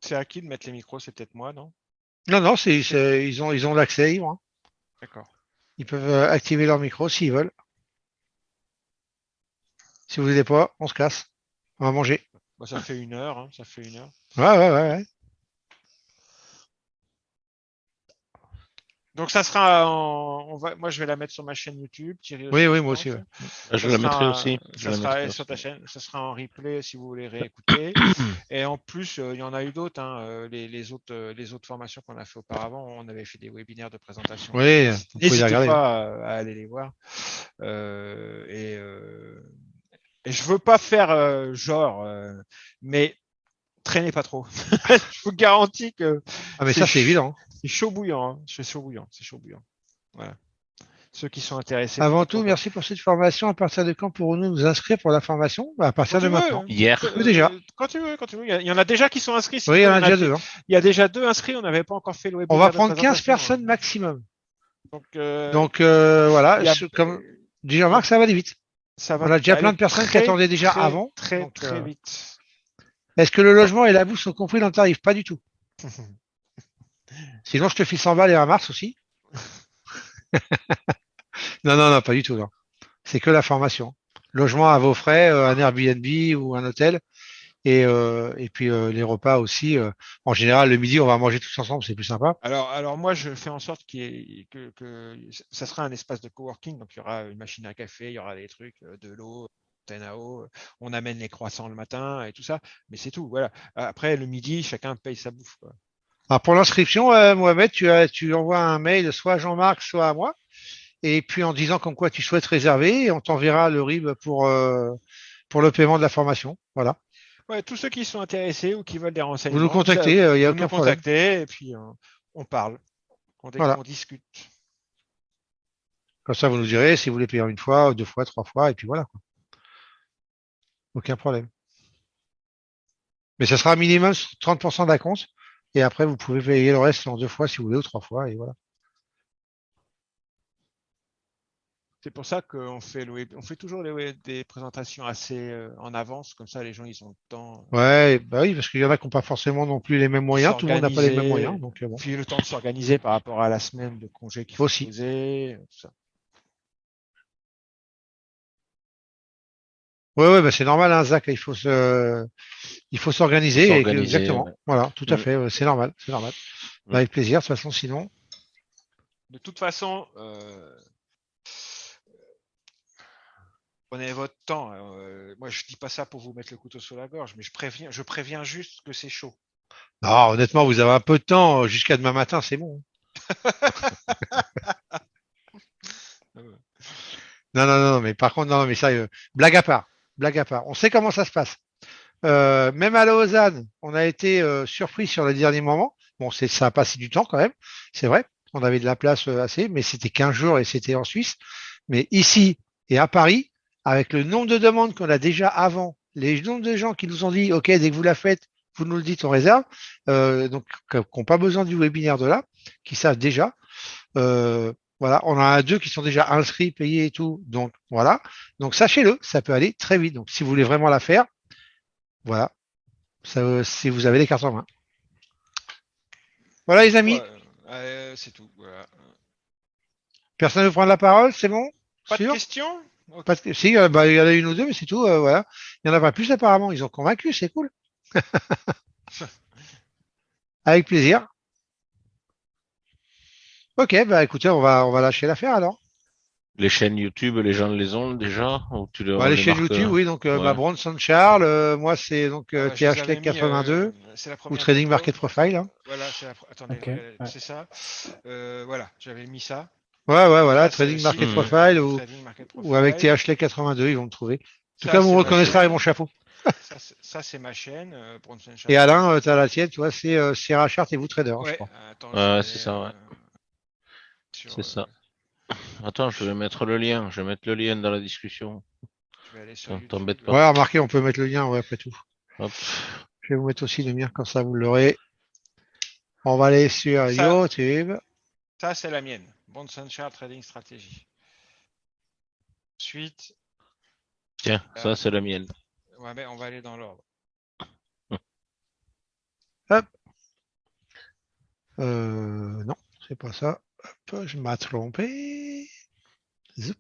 C'est à qui de mettre les micros? C'est peut-être moi, non? Non, ils ont l'accès libre. Hein. D'accord. Ils peuvent activer leur micro s'ils veulent. Si vous voulez pas, on se casse. On va manger. Bah, ça fait 1 heure. Hein, ça fait 1 heure. Ouais. Donc ça sera moi je vais la mettre sur ma chaîne YouTube. Thierry aussi, oui, moi aussi. Ouais. Je la mettrai aussi. Ça sera sur ta chaîne. Ça sera en replay si vous voulez réécouter. Et en plus, il y en a eu d'autres. Hein, les autres formations qu'on a fait auparavant, on avait fait des webinaires de présentation. Oui, n'hésitez pas à aller les voir. Et je veux pas faire mais traînez pas trop. Je vous garantis que. Ah mais ça c'est évident. C'est chaud bouillant. C'est chaud bouillant. Voilà. ceux qui sont intéressés. Avant tout, merci pour cette formation. À partir de quand pourrons-nous nous inscrire pour la formation? À partir de maintenant. Hier. Déjà. Quand tu veux, quand tu veux. Il y en a déjà qui sont inscrits. Oui, il y en a déjà 2. Hein. Il y a déjà 2 inscrits. On n'avait pas encore fait le webinaire. On va prendre 15 personnes maximum. Donc voilà, comme dit Jean-Marc, ça va aller vite. Ça va on a déjà plein de personnes qui attendaient déjà avant. Très vite. Est-ce que le logement et la bouffe sont compris dans le tarif? Pas du tout. Sinon, je te file 100 balles et un mars aussi. Non, pas du tout. Non. C'est que la formation. Logement à vos frais, un Airbnb ou un hôtel. Et puis les repas aussi. En général, le midi, on va manger tous ensemble, c'est plus sympa. Alors moi, je fais en sorte que ça sera un espace de coworking. Donc il y aura une machine à café, il y aura des trucs, de l'eau, antenne à eau. On amène les croissants le matin et tout ça. Mais c'est tout. Voilà. Après le midi, chacun paye sa bouffe, quoi. Alors pour l'inscription, Mohamed, tu envoies un mail soit à Jean-Marc, soit à moi. Et puis en disant comme quoi tu souhaites réserver, et on t'enverra le RIB pour le paiement de la formation. Voilà. Ouais, tous ceux qui sont intéressés ou qui veulent des renseignements, vous nous contactez, il n'y a aucun problème. Et puis on parle, on discute. Comme ça, vous nous direz si vous voulez payer une fois, 2 fois, 3 fois, et puis voilà. Quoi. Aucun problème. Mais ça sera un minimum 30% d'acompte, et après vous pouvez payer le reste en 2 fois si vous voulez ou 3 fois, et voilà. C'est pour ça qu'on fait on fait toujours des présentations assez en avance, comme ça les gens ils ont le temps. Ouais, bah oui, parce qu'il y en a qui n'ont pas forcément non plus les mêmes moyens, tout le monde n'a pas les mêmes moyens. Donc, bon. Puis le temps de s'organiser par rapport à la semaine de congé qu'il faut poser, tout ça. Ouais, bah c'est normal, hein, Zach, il faut s'organiser. Exactement. Ouais. Voilà, tout à fait, c'est normal. Bah, avec plaisir, de toute façon, sinon. De toute façon, prenez votre temps. Moi, je dis pas ça pour vous mettre le couteau sur la gorge, mais je préviens juste que c'est chaud. Non, honnêtement, vous avez un peu de temps jusqu'à demain matin, c'est bon. Non, mais par contre, non, mais sérieux, blague à part. On sait comment ça se passe. Même à Lausanne, on a été surpris sur le dernier moment. Bon, ça a passé du temps quand même, c'est vrai. On avait de la place assez, mais c'était 15 jours et c'était en Suisse. Mais ici et à Paris, avec le nombre de demandes qu'on a déjà avant, les nombres de gens qui nous ont dit, OK, dès que vous la faites, vous nous le dites, on réserve, donc qui n'ont pas besoin du webinaire de là, qui savent déjà. Voilà, on en a 2 qui sont déjà inscrits, payés et tout. Donc voilà. Donc sachez-le, ça peut aller très vite. Donc si vous voulez vraiment la faire, voilà. Si vous avez les cartes en main. Voilà les amis. C'est tout. Voilà. Personne ne veut prendre la parole, c'est bon? Pas de questions? Okay. Si, il y en a une ou 2, mais c'est tout. Voilà. Il n'y en a pas plus apparemment. Ils ont convaincu, c'est cool. Avec plaisir. Ok, bah écoutez, on va lâcher l'affaire alors. Les chaînes YouTube, les gens les ont déjà ou tu les chaînes YouTube, oui, donc ma Bronson Charles, moi c'est donc THLEC 82 ou Trading Market Profile. Hein. Voilà, attendez, c'est ça. Voilà, j'avais mis ça. Ouais, voilà, Trading Market Profile ou avec THLEC 82, ils vont me trouver. En tout cas, vous me reconnaîtrez avec mon chapeau. Ça c'est ma chaîne, Bronson Charles. Et Alain, t'as la tienne, tu vois, c'est Sierra Chart et vous Trader, je crois. C'est ça, ouais. C'est ça. Attends, je vais mettre le lien. Je vais mettre le lien dans la discussion. Je vais aller sur t'embête pas. Ouais, remarquez, on peut mettre le lien, ouais, après tout. Hop. Je vais vous mettre aussi le mien, comme ça vous l'aurez. On va aller sur YouTube. Ça, c'est la mienne. Bronson Charles Trading Strategy. Ensuite. Tiens, ça, c'est la mienne. Ouais, mais on va aller dans l'ordre. Hop. Non, c'est pas ça. Hop, je m'ai trompé. Zoup.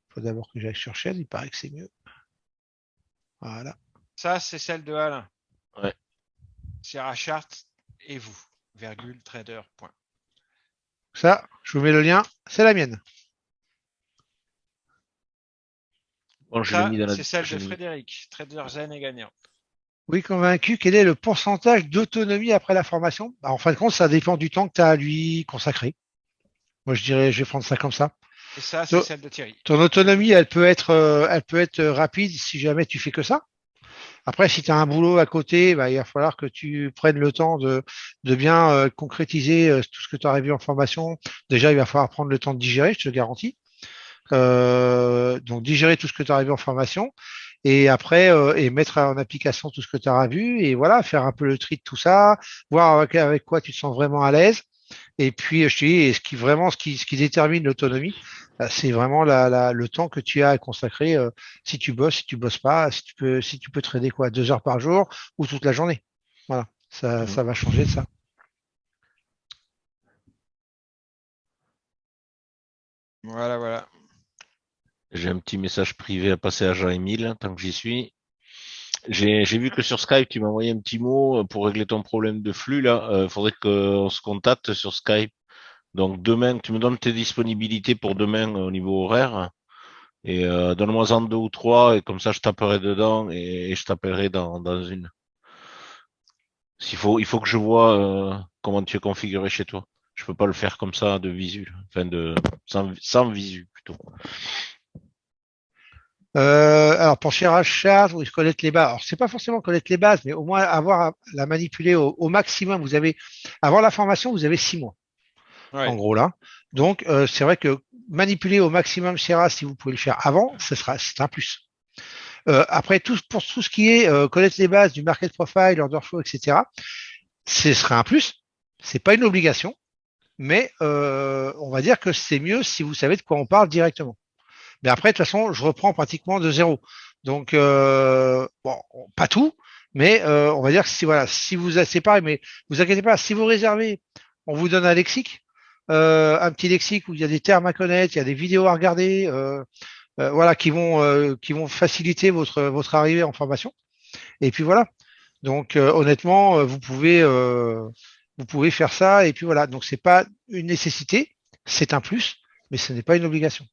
Faut d'abord que j'aille sur chaîne, il paraît que c'est mieux. Voilà. Ça, c'est celle de Alain. Ouais. Sierra Chart et vous, trader. Ça, je vous mets le lien, c'est la mienne. Bon, c'est celle de Frédéric, trader zen et gagnant. Oui, convaincu. Quel est le pourcentage d'autonomie après la formation? En fin de compte, ça dépend du temps que tu as à lui consacrer. Moi, je dirais, je vais prendre ça comme ça. Et ça, c'est celle de Thierry. Ton autonomie, elle peut être rapide si jamais tu fais que ça. Après, si tu as un boulot à côté, bah, il va falloir que tu prennes le temps de bien concrétiser tout ce que tu aurais vu en formation. Déjà, il va falloir prendre le temps de digérer, je te le garantis. Donc digérer tout ce que tu auras vu en formation et après et mettre en application tout ce que tu auras vu et voilà, faire un peu le tri de tout ça, voir avec quoi tu te sens vraiment à l'aise. Et puis je te dis, et ce qui détermine l'autonomie, c'est vraiment le temps que tu as à consacrer si tu bosses pas, si tu peux trader quoi, 2 heures par jour ou toute la journée. Voilà, Mhm. ça va changer de ça. Voilà, voilà. J'ai un petit message privé à passer à Jean-Émile, tant que j'y suis. J'ai vu que sur Skype, tu m'as envoyé un petit mot pour régler ton problème de flux, là. Faudrait qu'on se contacte sur Skype. Donc demain, tu me donnes tes disponibilités pour demain au niveau horaire. Et donne-moi-en 2 ou 3, et comme ça je taperai dedans et je t'appellerai dans une. Il faut que je vois comment tu es configuré chez toi. Je peux pas le faire comme ça de visu, enfin sans visu plutôt. Alors pour Cher Charge, oui, connaître les bases. Alors c'est pas forcément connaître les bases, mais au moins avoir à la manipuler au maximum. Vous avez avant la formation, vous avez 6 mois en Ouais. gros là. Donc c'est vrai que manipuler au maximum Sierra, si vous pouvez le faire avant, c'est un plus. Après pour tout ce qui est connaître les bases du market profile, order flow, etc. Ce serait un plus. C'est pas une obligation, mais on va dire que c'est mieux si vous savez de quoi on parle directement. Mais après, de toute façon, je reprends pratiquement de zéro. Donc, bon, pas tout, mais on va dire que si voilà, si vous c'est pareil, mais vous inquiétez pas, si vous réservez, on vous donne un lexique, un petit lexique où il y a des termes à connaître, il y a des vidéos à regarder, voilà, qui vont faciliter votre arrivée en formation. Et puis voilà. Donc, honnêtement, vous pouvez faire ça. Et puis voilà. Donc, c'est pas une nécessité, c'est un plus, mais ce n'est pas une obligation.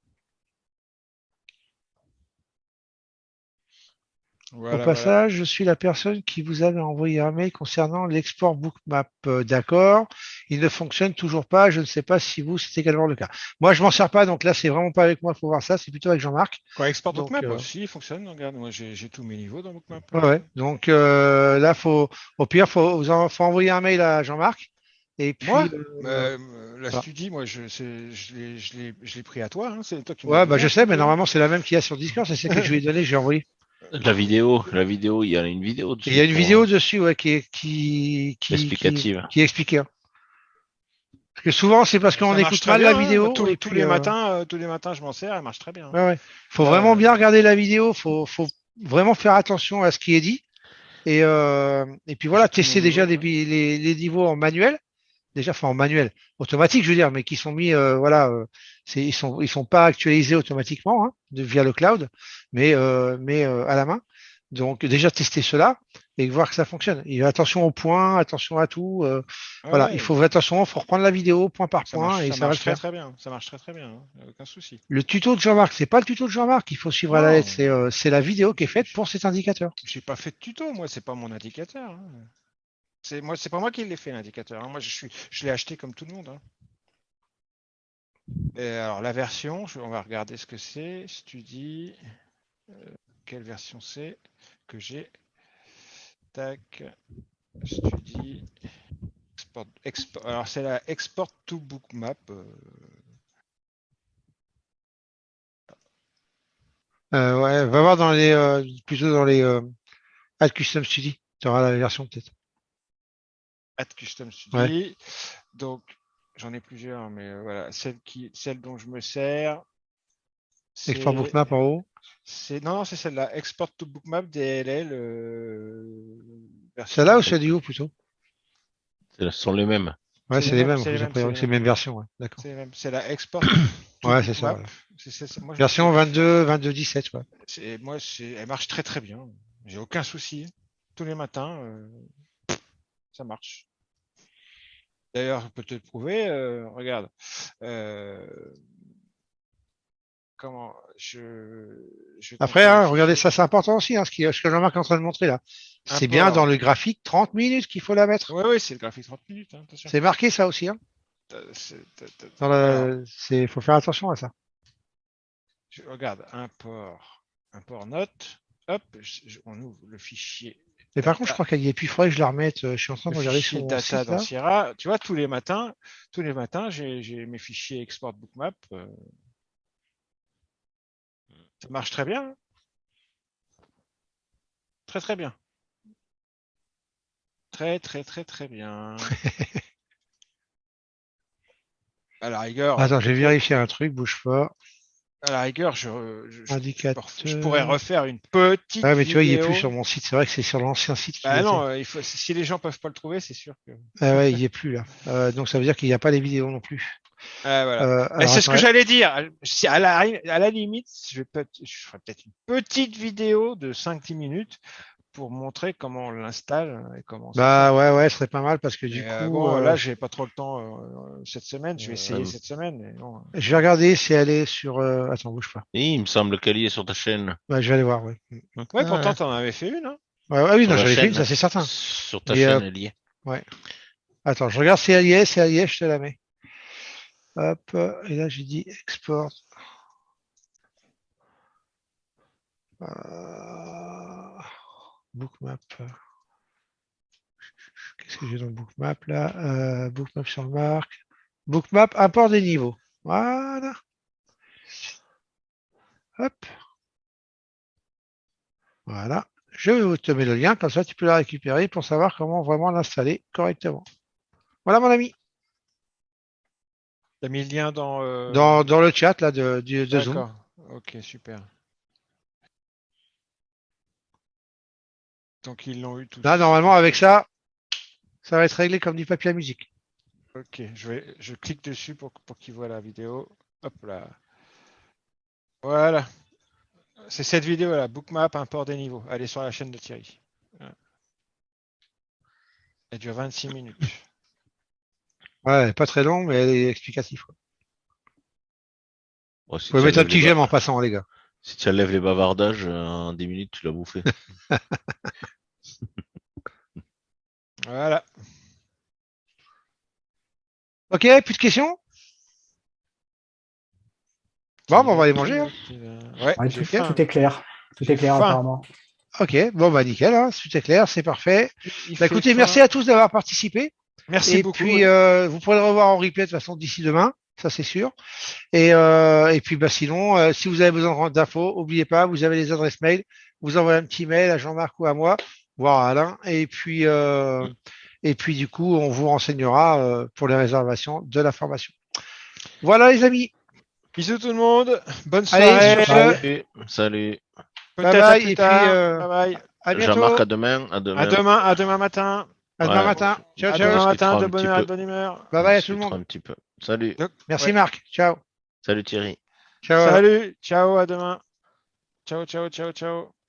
Au Voilà, voilà. passage, je suis la personne qui vous avait envoyé un mail concernant l'export bookmap. D'accord. Il ne fonctionne toujours pas. Je ne sais pas si vous, c'est également le cas. Moi, je m'en sers pas. Donc là, c'est vraiment pas avec moi qu'il faut voir ça. C'est plutôt avec Jean-Marc. Quoi, export Donc, bookmap aussi, il fonctionne. Regarde, moi j'ai tous mes niveaux dans bookmap. ouais, ouais. Donc là, au pire, faut envoyer un mail à Jean-Marc. Et Moi, puis, la voilà. studie, moi je l'ai pris à toi. Hein, c'est toi qui me l'as Ouais, bah, donné je la sais, mais studie. Hein. normalement, c'est la même qu'il y a sur Discord. C'est celle que je lui ai donnée, je lui ai envoyé. Il y a une vidéo Et il y dessus a une pour vidéo dessus, ouais, explicative. qui explique, hein. Parce que souvent, c'est parce qu'on Ça marche écoute très mal la bien. Hein. vidéo. Et puis, Tous les matins, je m'en sers. Elle marche très bien. ouais, ouais. Faut Là, vraiment bien regarder la vidéo. Faut vraiment faire attention à ce qui est dit. Et puis voilà, j'ai tous mes tester déjà niveaux. Hein. les niveaux en manuel. Déjà, enfin en manuel, automatique, je veux dire, mais qui sont mis, voilà, ils sont pas actualisés automatiquement hein, via le cloud, mais à la main. Donc déjà tester cela et voir que ça fonctionne. Et attention aux points, attention à tout. Ouais, Voilà, il ouais, faut faire attention, il faut reprendre la vidéo point par point et ça ça va le marche très faire. très bien. Ça marche très très bien. Hein. Aucun souci. Le tuto de Jean-Marc, c'est pas le tuto de Jean-Marc qu'il faut suivre à la lettre, Non, c'est la vidéo qui est j'ai faite pour cet indicateur. j'ai pas fait de tuto. Moi, c'est pas mon indicateur. Hein. C'est pas moi qui l'ai fait l'indicateur. Hein. Moi, je l'ai acheté comme tout le monde. Hein. Et alors la version, on va regarder ce que c'est. Si tu dis quelle version c'est que j'ai. Tac. Studi. Alors c'est la Export to Bookmap. Ouais, va voir plutôt dans les Add Custom Study, tu auras la version peut-être. Add Custom Ouais. Study. Donc j'en ai plusieurs, mais voilà, celle dont je me sers, Export c'est bookmap en haut. non, c'est celle-là, Export to Bookmap DLL Celle-là version. ou celle du haut plutôt? Ce sont les mêmes. Ouais, c'est les mêmes, C'est les vous a mêmes, c'est priori, les c'est les mêmes. mêmes versions, ouais. D'accord. C'est les mêmes. C'est la Export to Ouais, c'est ça, Bookmap. voilà. Moi, je me Version suis, 22.17, ouais. elle marche très très bien. J'ai aucun souci. Tous les matins, ça marche. D'ailleurs, je peux te le prouver. Regarde. Euh, comment je vais Après, t'envoyer le hein, regardez fichier. ça, c'est important aussi, hein, ce que Jean-Marc est en train de montrer là. C'est bien dans Import. le graphique 30 minutes qu'il faut la mettre. Ouais, ouais, c'est le graphique 30 minutes. Hein, attention. C'est marqué ça aussi, hein. Alors, Faut faire attention à ça. regarde, import note. hop, on ouvre le fichier. Mais par contre, je crois qu'il y a plus, il faudrait que je la remette. Je suis en train de Le regarder fichier sur mon data site dans là. Sierra. Tu vois, tous les matins, j'ai mes fichiers export bookmap. Ça marche très bien. Très très bien. Très très très très bien. À la rigueur, Attends, je vais vérifier un truc, bouge pas. à la rigueur, Indicateur. je pourrais refaire une petite Ah, mais tu vois, il est plus vidéo. sur mon site. C'est vrai que c'est sur l'ancien site qu'il Bah était. non, si les gens peuvent pas le trouver, c'est sûr que. Ah ouais, il est plus là. Donc ça veut dire qu'il n'y a pas les vidéos non plus. Voilà. Et Alors, c'est ce que attends, j'allais dire. Si à la limite, je ferai peut-être une petite vidéo de 5-10 minutes pour montrer comment on l'installe et comment ça bah tourne. ouais, ce serait pas mal parce que du Mais coup, bon, là, j'ai pas trop le temps cette semaine. Je vais essayer Euh, cette semaine. Mais non. je vais regarder si elle est sur. Attends, bouge pas. Et il me semble qu'elle y est sur ta chaîne. Ouais, je vais aller voir. Ouais. Ouais, Ah, pourtant, ouais. t'en avais fait une. Hein. Ah oui, Sur non, la j'avais fait une, chaîne. ça c'est certain. Sur ta Mais, chaîne, elle y est. ouais. Attends, je regarde si elle y est, je te la mets. Hop, et là j'ai dit export. Bookmap. Qu'est-ce que j'ai dans le bookmap là? Bookmap sur le marque. Bookmap, import des niveaux. Voilà. Hop. Voilà. Je te mets le lien, comme ça tu peux la récupérer pour savoir comment vraiment l'installer correctement. Voilà mon ami. T'as mis le lien dans. Dans le chat là de Zoom. D'accord. Ok, super. Donc ils l'ont eu tous. Là, normalement, avec ça va être réglé comme du papier à musique. Ok, je clique dessus pour qu'ils voient la vidéo. Hop là. Voilà. C'est cette vidéo là, bookmap, import des niveaux. Elle est sur la chaîne de Thierry. Elle dure 26 minutes. Ouais, pas très long, mais elle est explicative. Oh, Vous pouvez mettre un petit j'aime en passant, les gars. Si tu enlèves les bavardages, en 10 minutes, tu l'as bouffé. Voilà. Ok, plus de questions? Bon, bah, on va aller manger. Hein. Ouais, Ouais, j'ai faim. tout est clair. Tout J'ai est clair faim. apparemment. Ok, bon, bah nickel, hein, tout est clair, c'est parfait. Il Bah, fait écoutez, faim. merci à tous d'avoir participé. Merci Et beaucoup. puis, vous pourrez le revoir en replay de toute façon d'ici demain, ça c'est sûr. Et puis, bah, sinon, si vous avez besoin d'infos, n'oubliez pas, vous avez les adresses mail. Vous envoyez un petit mail à Jean-Marc ou à moi, voire à Alain. Et puis, du coup, on vous renseignera pour les réservations de la formation. Voilà, les amis. Bisous tout le monde. Bonne Allez, soirée. sur ce, Salut. Salut. Peut-être bye à bye, plus et tard. puis, Bye bye. à bientôt. Jean-Marc, à demain. À À demain. demain. À demain matin. À demain Ouais. matin. Ciao, À ciao. demain matin, discutera de un bonne petit heure et peu. de bonne humeur. Bye On bye à tout le discutera monde. un petit peu. Salut. Merci Ouais. Marc. Ciao. Salut Thierry. Ciao. Salut. Ciao. À demain. Ciao, ciao, ciao, ciao.